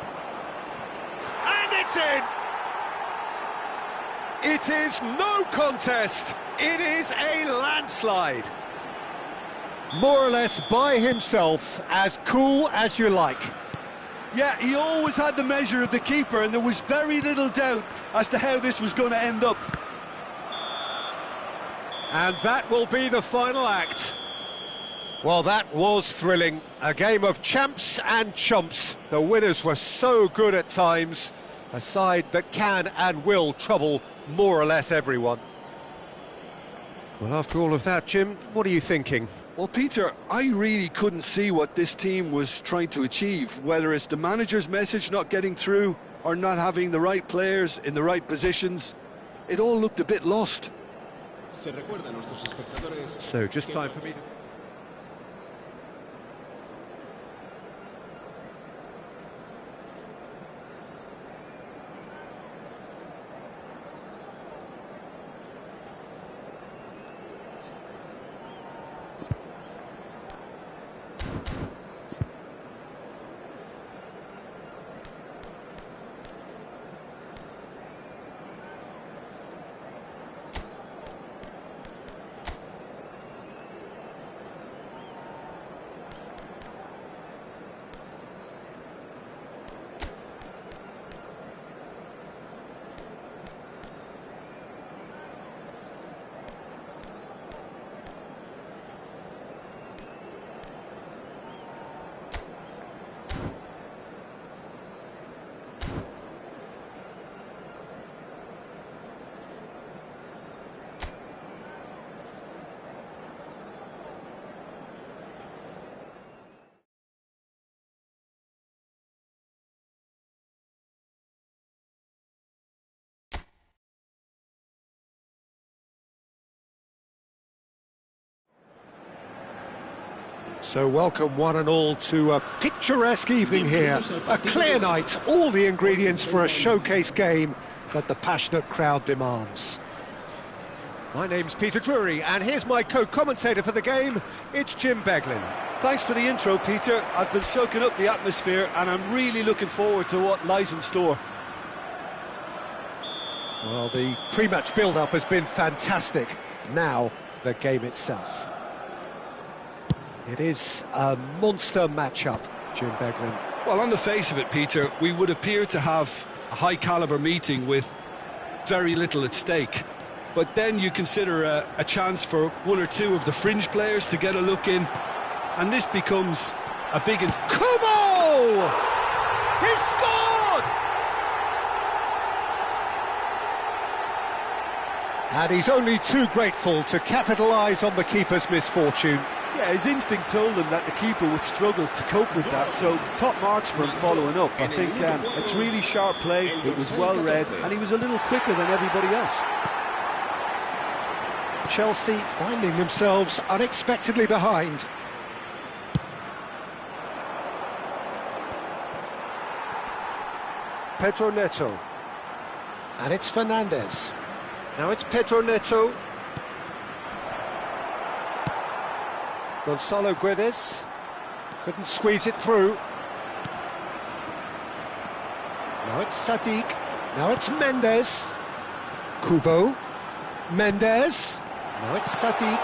And it's in! It is no contest. It is a landslide. More or less by himself, as cool as you like. Yeah, he always had the measure of the keeper, and there was very little doubt as to how this was going to end up. And that will be the final act. Well, that was thrilling. A game of champs and chumps. The winners were so good at times. A side that can and will trouble more or less everyone. Well, after all of that, Jim, what are you thinking? Well, Peter, I really couldn't see what this team was trying to achieve, whether it's the manager's message not getting through or not having the right players in the right positions. It all looked a bit lost. So, just time for me to... So welcome one and all to a picturesque evening here, a clear night, all the ingredients for a showcase game that the passionate crowd demands. My name's Peter Drury, and here's my co-commentator for the game, it's Jim Beglin. Thanks for the intro, Peter. I've been soaking up the atmosphere and I'm really looking forward to what lies in store. Well, the pre-match build-up has been fantastic. Now, the game itself. It is a monster matchup, Jim Beglin. Well, on the face of it, Peter, we would appear to have a high-caliber meeting with very little at stake. But then you consider a chance for one or two of the fringe players to get a look in, and this becomes a big... Kubo! He scored! And he's only too grateful to capitalise on the keeper's misfortune. Yeah, his instinct told him that the keeper would struggle to cope with that, so top marks for him following up. I think it's really sharp play, it was well read, and he was a little quicker than everybody else. Chelsea finding themselves unexpectedly behind. Pedro Neto. And it's Fernandez. Now it's Pedro Neto. Gonzalo Guedes couldn't squeeze it through. Now it's Sadiq. Now it's Mendes. Kubo. Mendes. Now it's Sadiq.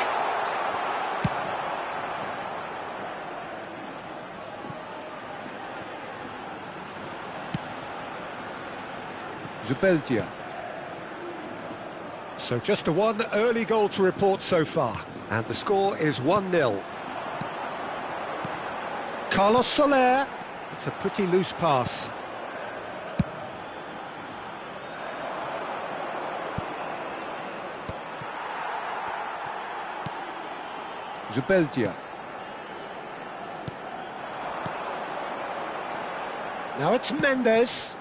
Zubeldia. So just the one early goal to report so far. And the score is 1-0. Carlos Soler. It's a pretty loose pass. Zubeldia. Now it's Mendes.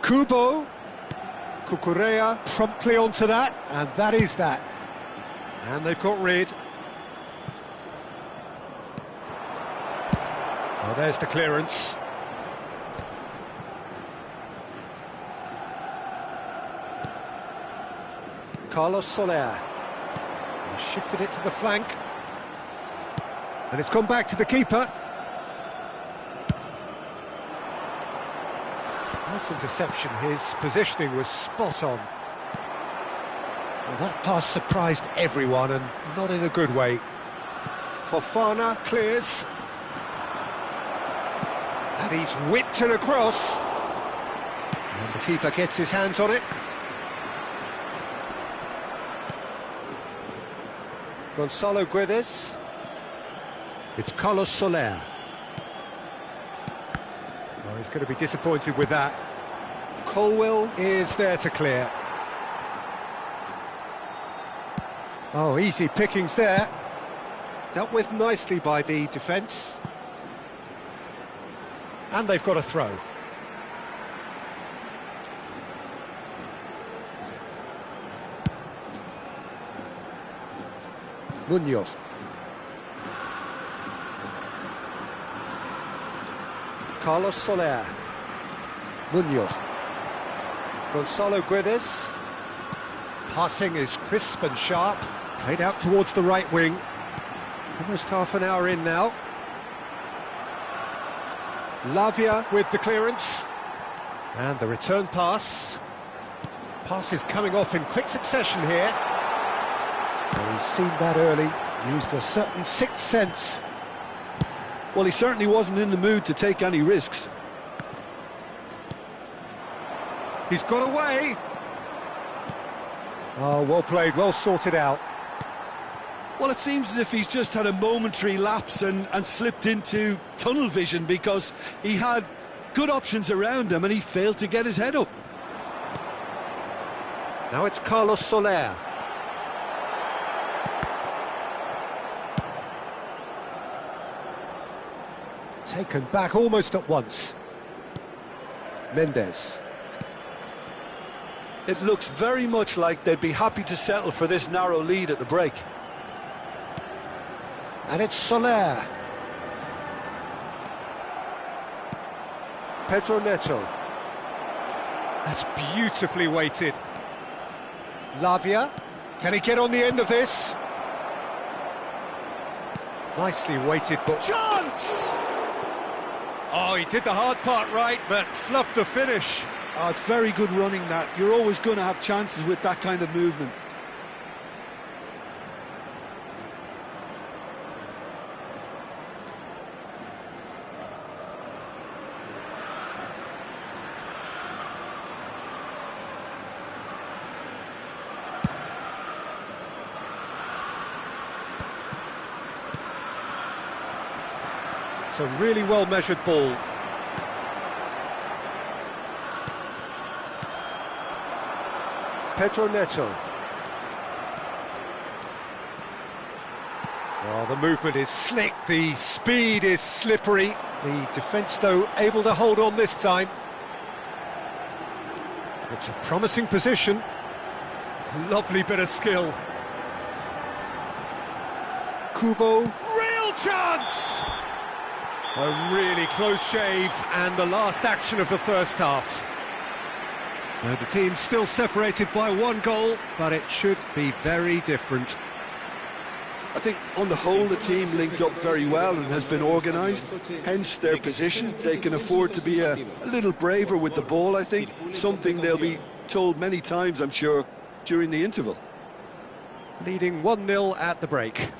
Kubo. Cucurella promptly onto that, and that is that. And they've got rid. Well, there's the clearance. Carlos Soler. He shifted it to the flank. And it's gone back to the keeper. Nice interception. His positioning was spot on. Well, that pass surprised everyone, and not in a good way. Fofana clears. And he's whipped it across. And the keeper gets his hands on it. Gonzalo Guedes. It's Carlos Soler. Oh, he's going to be disappointed with that. Colwell is there to clear. Oh, easy pickings there. Dealt with nicely by the defence. And they've got a throw. Munoz. Carlos Soler. Munoz. Gonzalo Guedes. Passing is crisp and sharp. Played out towards the right wing. Almost half an hour in now. Lavia with the clearance. And the return pass. Pass is coming off in quick succession here. Well, he's seen that early. Used a certain sixth sense. Well, he certainly wasn't in the mood to take any risks. He's got away. Oh, well played, well sorted out. Well, it seems as if he's just had a momentary lapse and slipped into tunnel vision, because he had good options around him and he failed to get his head up. Now it's Carlos Soler. Taken back almost at once. Mendes. It looks very much like they'd be happy to settle for this narrow lead at the break. And it's Soler. Pedro Neto. That's beautifully weighted. Lavia. Can he get on the end of this? Nicely weighted, but... Chance! Oh, he did the hard part right, but fluffed the finish. Oh, it's very good running, that. You're always going to have chances with that kind of movement. It's a really well-measured ball. Pedro Neto. Well, the movement is slick, the speed is slippery. The defence, though, able to hold on this time. It's a promising position. Lovely bit of skill. Kubo. Real chance! A really close shave, and the last action of the first half. Now the team's still separated by one goal, but it should be very different. I think on the whole the team linked up very well and has been organised, hence their position. They can afford to be a little braver with the ball, I think, something they'll be told many times, I'm sure, during the interval. Leading 1-0 at the break.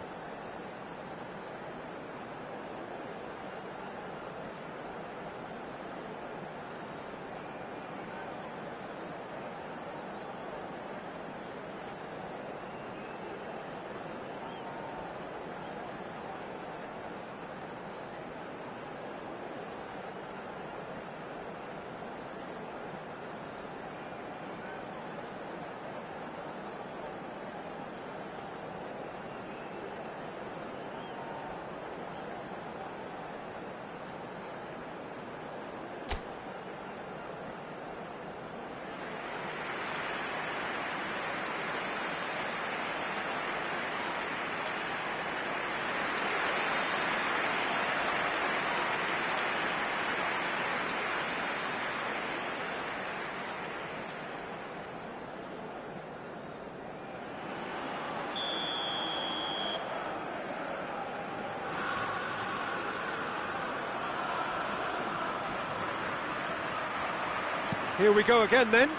Here we go again then.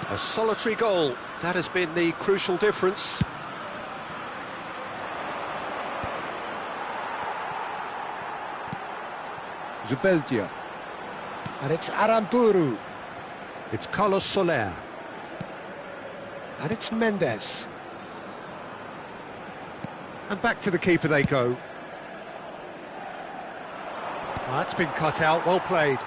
A solitary goal. That has been the crucial difference. Zubeldia. And it's Aramburu. It's Carlos Soler. And it's Mendes. And back to the keeper they go. Oh, that's been cut out, well played.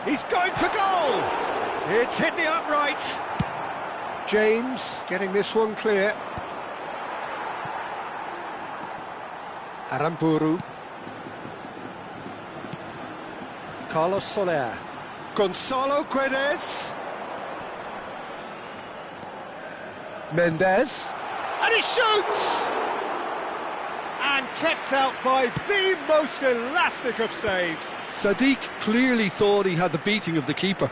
He's going for goal! It's hit the upright. James getting this one clear. Aramburu. Carlos Soler. Gonzalo Guedes. Mendes. And he shoots! And kept out by the most elastic of saves. Sadiq clearly thought he had the beating of the keeper.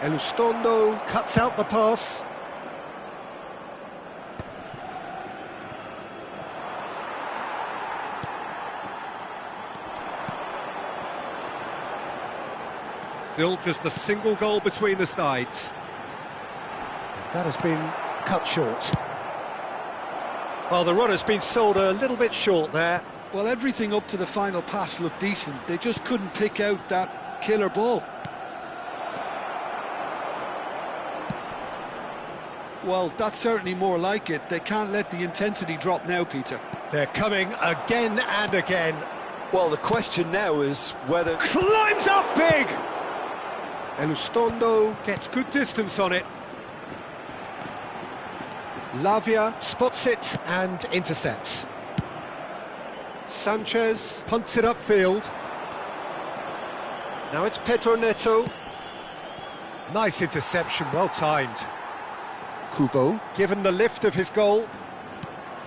Elustondo cuts out the pass. Still just a single goal between the sides. That has been cut short. Well, the run has been sold a little bit short there. Well, everything up to the final pass looked decent. They just couldn't pick out that killer ball. Well, that's certainly more like it. They can't let the intensity drop now, Peter. They're coming again and again. Well, the question now is whether... Climbs up big! Elustondo gets good distance on it. Lavia spots it and intercepts. Sanchez punts it upfield. Now it's Pedro Neto. Nice interception, well timed. Kubo, given the lift of his goal.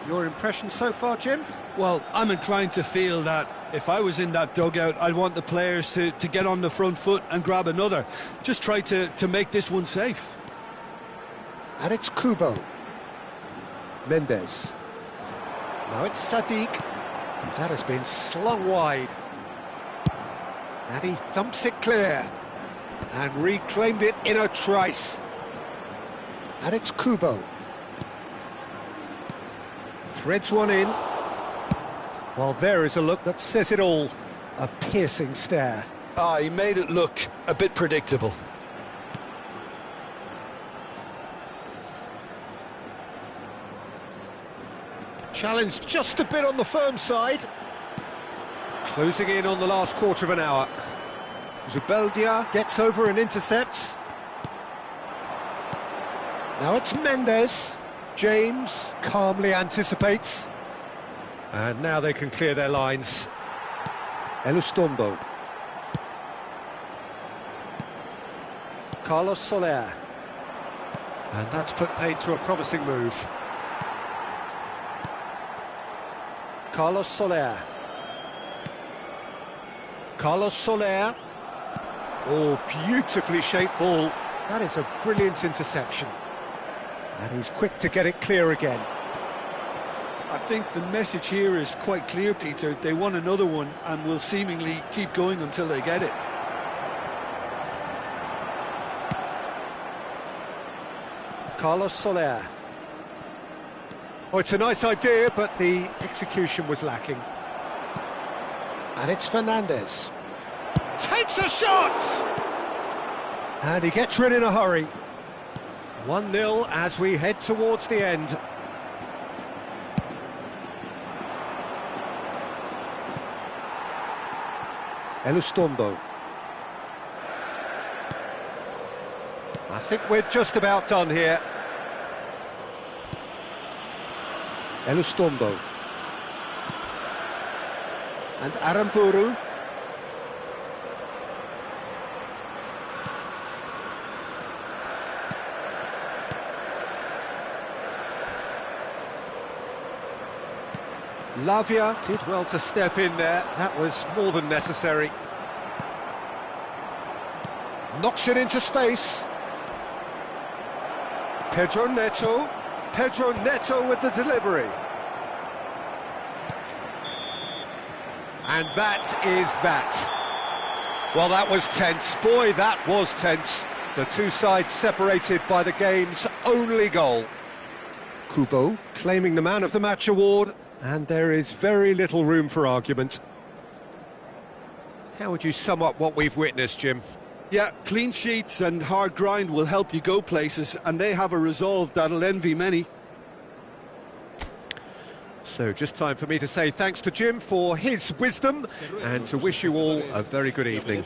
Your impression so far, Jim? Well, I'm inclined to feel that if I was in that dugout, I'd want the players to get on the front foot and grab another. Just try to make this one safe. And it's Kubo. Mendes. Now it's Sadiq. That has been slung wide. And he thumps it clear. And reclaimed it in a trice. And it's Kubo. Threads one in. Well, there is a look that says it all. A piercing stare. He made it look a bit predictable. Challenge just a bit on the firm side. Closing in on the last quarter of an hour. Zubeldia gets over and intercepts. Now it's Mendes. James calmly anticipates. And now they can clear their lines. Elustombo. Carlos Soler. And that's put paid to a promising move. Carlos Soler. Carlos Soler. Oh, beautifully shaped ball. That is a brilliant interception. And he's quick to get it clear again. I think the message here is quite clear, Peter. They want another one and will seemingly keep going until they get it. Carlos Soler. Oh, it's a nice idea, but the execution was lacking. And it's Fernandez. Takes a shot! And he gets rid in a hurry. 1-0 as we head towards the end. Elustombo. I think we're just about done here. Elustombo. And Aramburu. Lavia did well to step in there. That was more than necessary. Knocks it into space. Pedro Neto. Pedro Neto with the delivery. And that is that. Well, that was tense. Boy, that was tense. The two sides separated by the game's only goal. Kubo claiming the Man of the Match award, and there is very little room for argument. How would you sum up what we've witnessed, Jim? Yeah, clean sheets and hard grind will help you go places, and they have a resolve that'll envy many. So just time for me to say thanks to Jim for his wisdom and to wish you all a very good evening.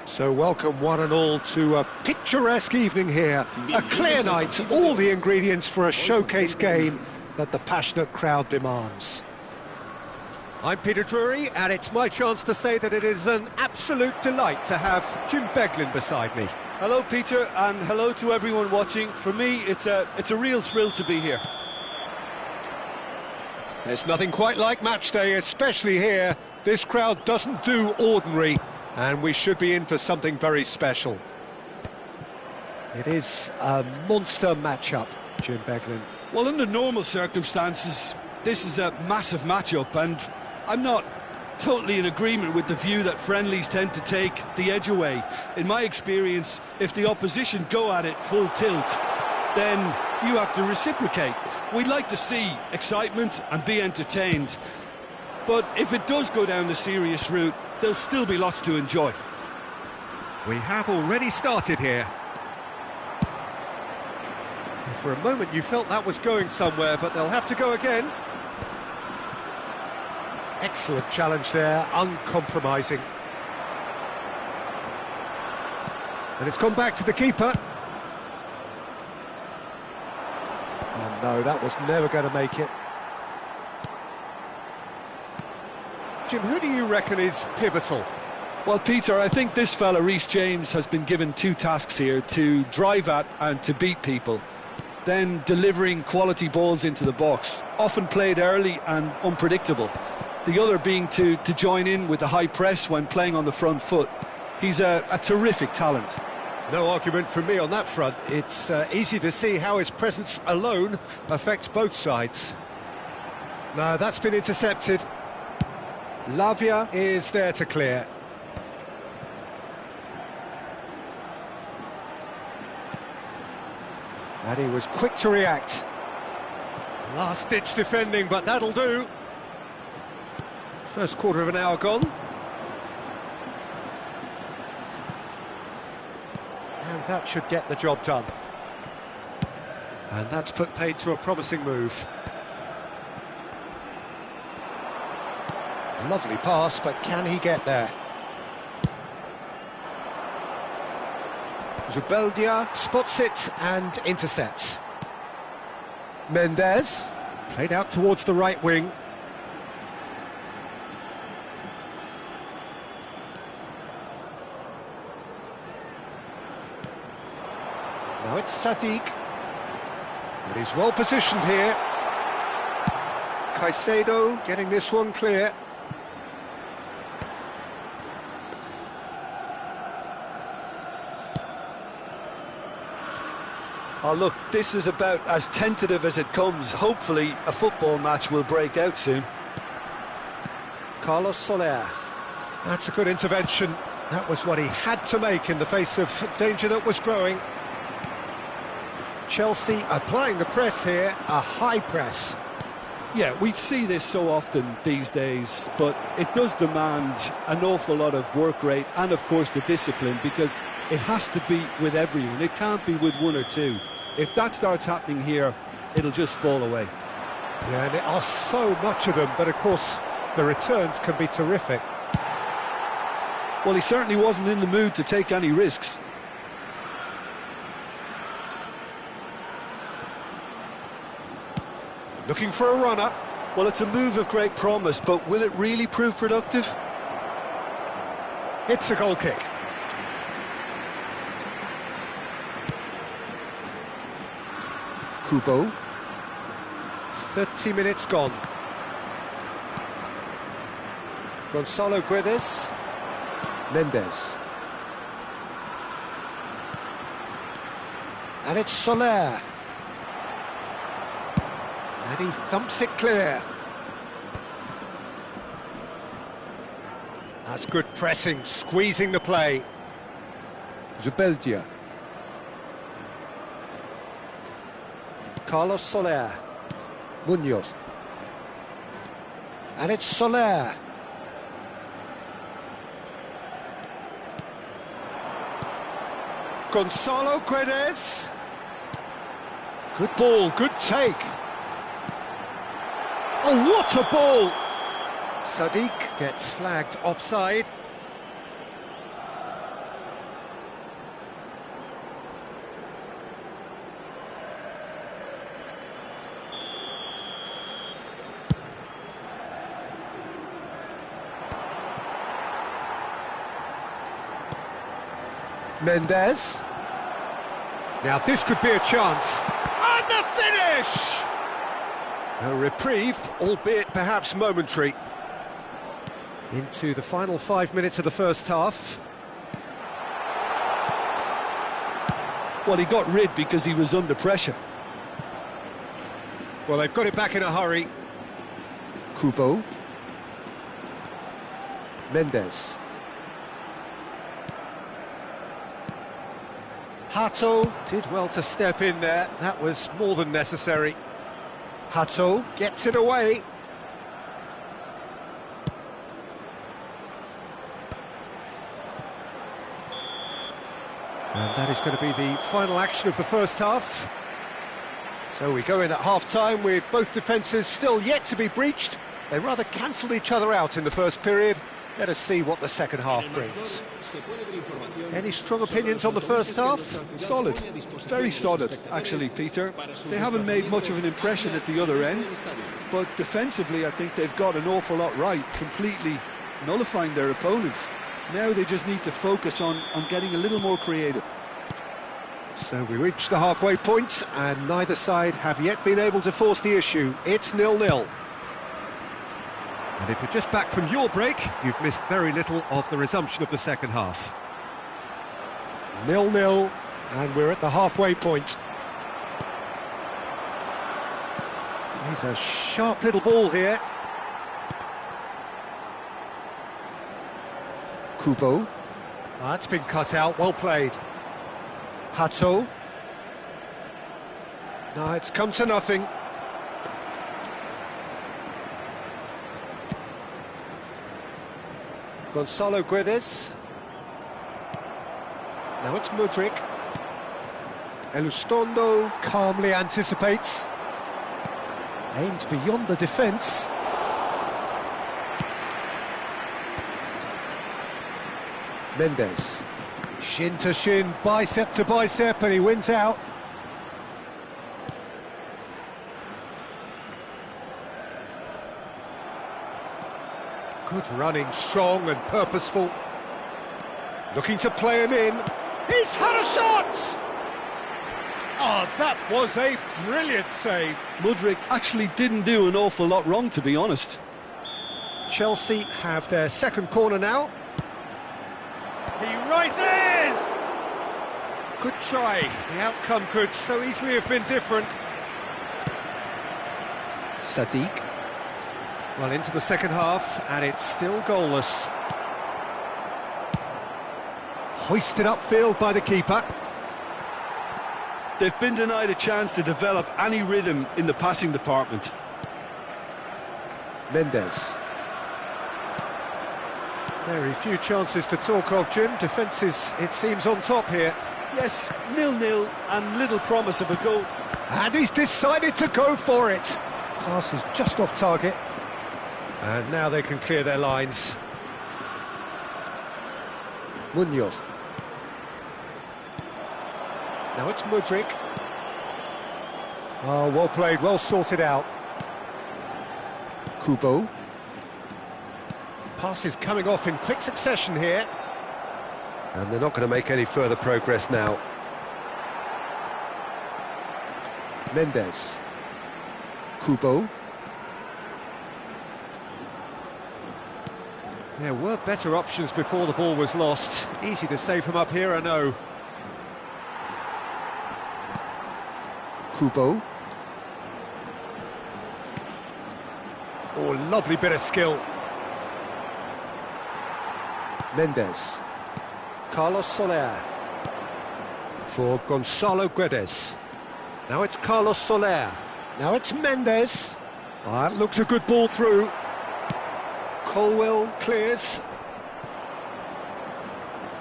So welcome one and all to a picturesque evening here, a clear night, all the ingredients for a showcase game that the passionate crowd demands. I'm Peter Drury, and it's my chance to say that it is an absolute delight to have Jim Beglin beside me. Hello, Peter, and hello to everyone watching. For me, it's a real thrill to be here. There's nothing quite like match day, especially here. This crowd doesn't do ordinary, and we should be in for something very special. It is a monster matchup, Jim Beglin. Well, under normal circumstances, this is a massive matchup, and I'm not totally in agreement with the view that friendlies tend to take the edge away. In my experience, if the opposition go at it full tilt, then you have to reciprocate. We'd like to see excitement and be entertained, but if it does go down the serious route, there'll still be lots to enjoy. We have already started here. For a moment you felt that was going somewhere, but they'll have to go again. Excellent challenge there, uncompromising. And it's gone back to the keeper. Oh no, that was never going to make it. Jim, who do you reckon is pivotal? Well, Peter, I think this fella, Reece James, has been given two tasks here: to drive at and to beat people. then delivering quality balls into the box, often played early and unpredictable. The other being to join in with the high press when playing on the front foot. He's a terrific talent. No argument from me on that front. It's easy to see how his presence alone affects both sides. No, that's been intercepted. Lavia is there to clear. And he was quick to react. Last-ditch defending, but that'll do. First quarter of an hour gone. And that should get the job done. And that's put paid to a promising move. Lovely pass, but can he get there? Zubeldia spots it and intercepts. Mendes played out towards the right wing. Now it's Sadiq. And he's well positioned here. Caicedo getting this one clear. Oh, look, this is about as tentative as it comes. Hopefully, a football match will break out soon. Carlos Soler. That's a good intervention. That was what he had to make in the face of danger that was growing. Chelsea applying the press here, a high press. Yeah, we see this so often these days, but it does demand an awful lot of work rate and, of course, the discipline, because it has to be with everyone. It can't be with one or two. If that starts happening here, it'll just fall away. Yeah, and there are so much of them, but of course the returns can be terrific. Well, he certainly wasn't in the mood to take any risks. Looking for a runner. Well, it's a move of great promise, but will it really prove productive? It's a goal kick. Kubo. 30 minutes gone. Gonzalo Guedes. Mendes. And it's Soler. And he thumps it clear. That's good pressing, squeezing the play. Zubeldia. Carlos Soler. Munoz. And it's Soler. Gonzalo Guedes. Good ball, good take. Oh, what a ball! Sadiq gets flagged offside. Mendes. Now this could be a chance. And the finish! A reprieve, albeit perhaps momentary. Into the final 5 minutes of the first half. Well, he got rid because he was under pressure. Well, they've got it back in a hurry. Kubo. Mendes. Hato did well to step in there. That was more than necessary. Hato gets it away. And that is going to be the final action of the first half. So we go in at half-time with both defences still yet to be breached. They rather cancelled each other out in the first period. Let us see what the second half brings. Any strong opinions on the first half? Solid, very solid, actually, Peter. They haven't made much of an impression at the other end, but defensively I think they've got an awful lot right, completely nullifying their opponents. Now they just need to focus on getting a little more creative. So we reached the halfway point, and neither side have yet been able to force the issue. It's 0-0. And if you're just back from your break, you've missed very little of the resumption of the second half. 0-0, and we're at the halfway point. He's a sharp little ball here. Kubo. That's been cut out, well played. Hato. No, it's come to nothing. Gonzalo Guedes. Now it's Mudryk. Elustondo calmly anticipates. Aims beyond the defence. Mendes. Shin to shin, bicep to bicep, and he wins out. Good running, strong and purposeful. Looking to play him in. He's had a shot! Oh, that was a brilliant save. Mudryk actually didn't do an awful lot wrong, to be honest. Chelsea have their second corner now. He rises! Good try. The outcome could so easily have been different. Sadiq. Well, into the second half, and it's still goalless. Hoisted upfield by the keeper. They've been denied a chance to develop any rhythm in the passing department. Mendes. Very few chances to talk of, Jim. Defence is, it seems, on top here. Yes, 0-0 and little promise of a goal. And he's decided to go for it. Pass is just off target. And now they can clear their lines. Munoz. Now it's Mudryk. Oh, well played, well sorted out. Kubo. Pass is coming off in quick succession here. And they're not going to make any further progress now. Mendes. Kubo. There were better options before the ball was lost. Easy to save from up here, I know. Kubo. Oh, lovely bit of skill. Mendes. Carlos Soler. For Gonzalo Guedes. Now it's Carlos Soler. Now it's Mendes. Oh, that looks a good ball through. Colwell clears.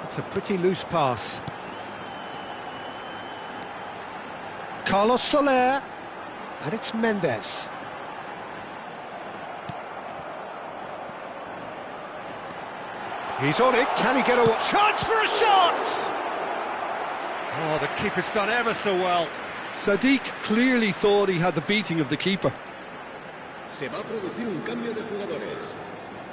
It's a pretty loose pass. Carlos Soler. And it's Mendes. He's on it. Can he get a chance for a shot? Oh, the keeper's done ever so well. Sadiq clearly thought he had the beating of the keeper. Se va a producir un cambio de jugadores.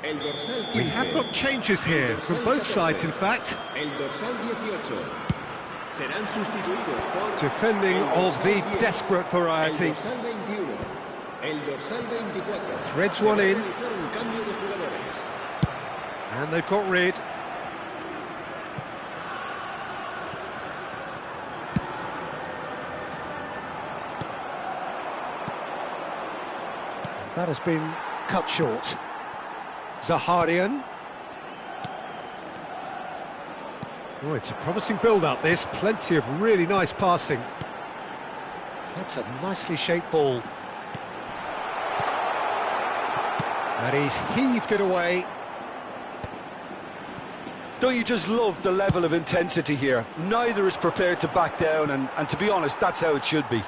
El dorsal 15. We have got changes here from both sides, in fact. El dorsal 18. Serán sustituidos por Defending of the desperate variety. El dorsal 21. El dorsal 24. Threads one in. Un cambio de jugadores. And they've got rid. That has been cut short. Zaharian. Oh, it's a promising build-up, this. Plenty of really nice passing. That's a nicely shaped ball. And he's heaved it away. Don't you just love the level of intensity here? Neither is prepared to back down, and to be honest, that's how it should be.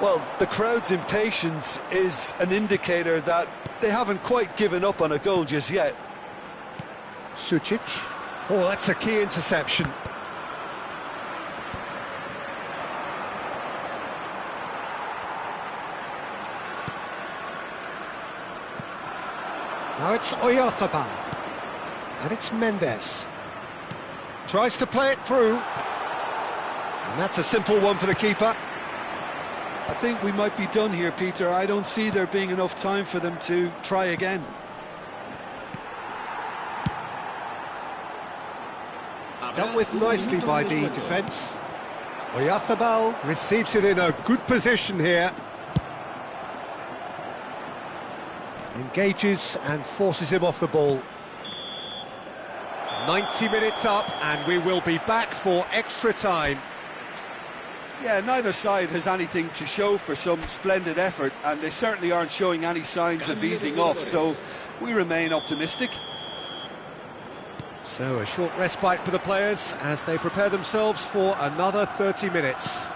Well, the crowd's impatience is an indicator that they haven't quite given up on a goal just yet. Sucic. Oh, that's a key interception. Now it's Oyarzabal. And it's Mendes. Tries to play it through. And that's a simple one for the keeper. I think we might be done here, Peter. I don't see there being enough time for them to try again. Dealt with nicely by the defence. Oyarzabal receives it in a good position here. Engages and forces him off the ball. 90 minutes up and we will be back for extra time. Yeah, neither side has anything to show for some splendid effort, and they certainly aren't showing any signs of easing off, so we remain optimistic. So a short respite for the players as they prepare themselves for another 30 minutes.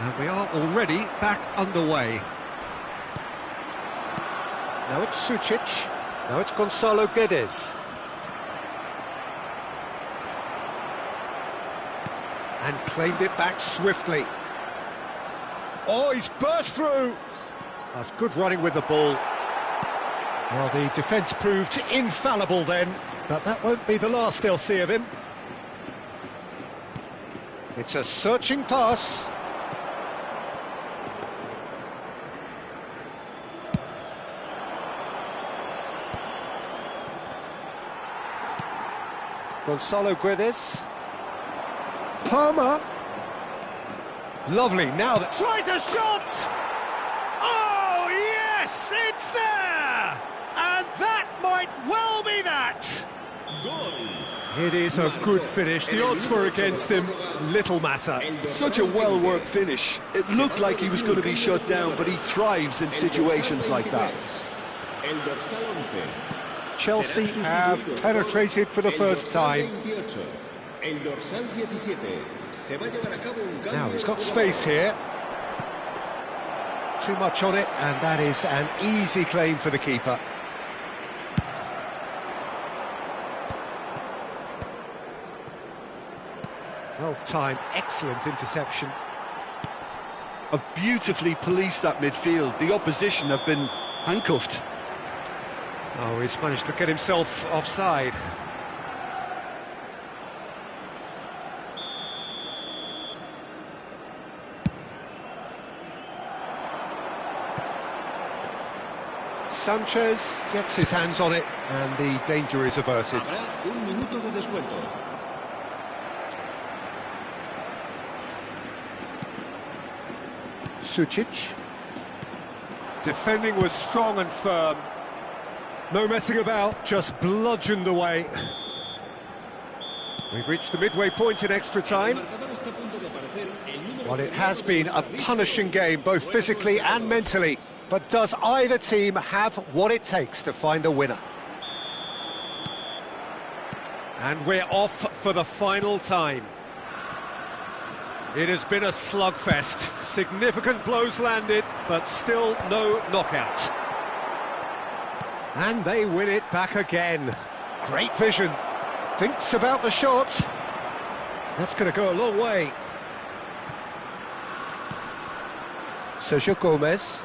And we are already back underway. Now it's Sucic, now it's Gonzalo Guedes. And claimed it back swiftly. Oh, he's burst through! That's good running with the ball. Well, the defence proved infallible then, but that won't be the last they'll see of him. It's a searching pass. Gonzalo Guedes. Palmer. Lovely, now that tries a shot! Oh, yes, it's there! And that might well be that! It is a good finish, the odds were against him, little matter. Such a well-worked finish. It looked like he was going to be shut down, but he thrives in situations like that. Chelsea have penetrated for the first time. Now he's got space here. Too much on it, and that is an easy claim for the keeper. Well timed, excellent interception. Have beautifully policed that midfield. The opposition have been handcuffed. Oh, he's managed to get himself offside. Sanchez gets his hands on it and the danger is averted. Sucic. Defending was strong and firm. No messing about, just bludgeoned away. We've reached the midway point in extra time. Well, it has been a punishing game, both physically and mentally. But does either team have what it takes to find a winner? And we're off for the final time. It has been a slugfest. Significant blows landed, but still no knockout. And they win it back again. Great vision. Thinks about the shot. That's going to go a long way. Sergio Gomez.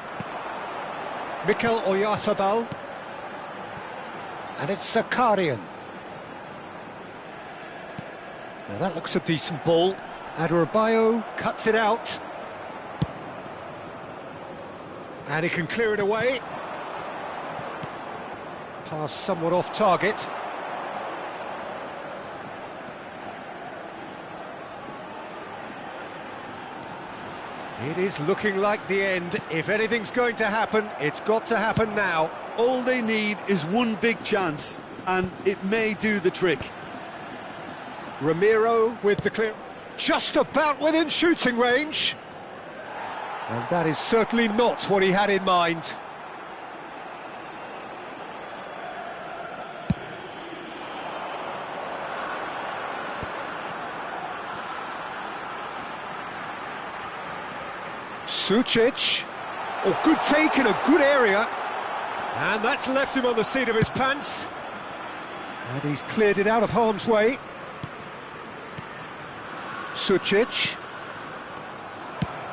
Mikel Oyarzabal. And it's Zakarian. Now that looks a decent ball. Adarabioyo cuts it out. And he can clear it away. Pass somewhat off target. It is looking like the end. If anything's going to happen, it's got to happen now. All they need is one big chance, and it may do the trick. Ramiro with the clear. Just about within shooting range. And that is certainly not what he had in mind. Sucic. Oh, good take in a good area. And that's left him on the seat of his pants. And he's cleared it out of harm's way. Sucic.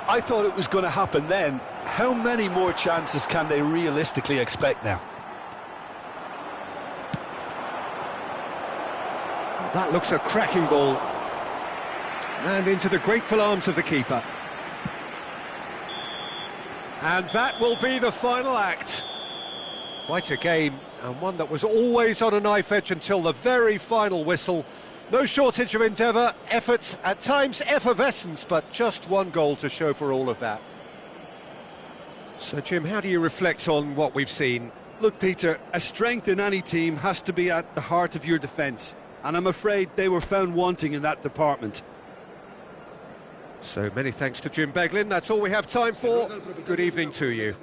I thought it was going to happen then. How many more chances can they realistically expect now? That looks a cracking ball. And into the grateful arms of the keeper. And that will be the final act. Quite a game, and one that was always on a knife edge until the very final whistle. No shortage of endeavour, effort, at times effervescence, but just one goal to show for all of that. So, Jim, how do you reflect on what we've seen? Look, Peter, a strength in any team has to be at the heart of your defence, and I'm afraid they were found wanting in that department. So many thanks to Jim Beglin. That's all we have time for. Good evening to you.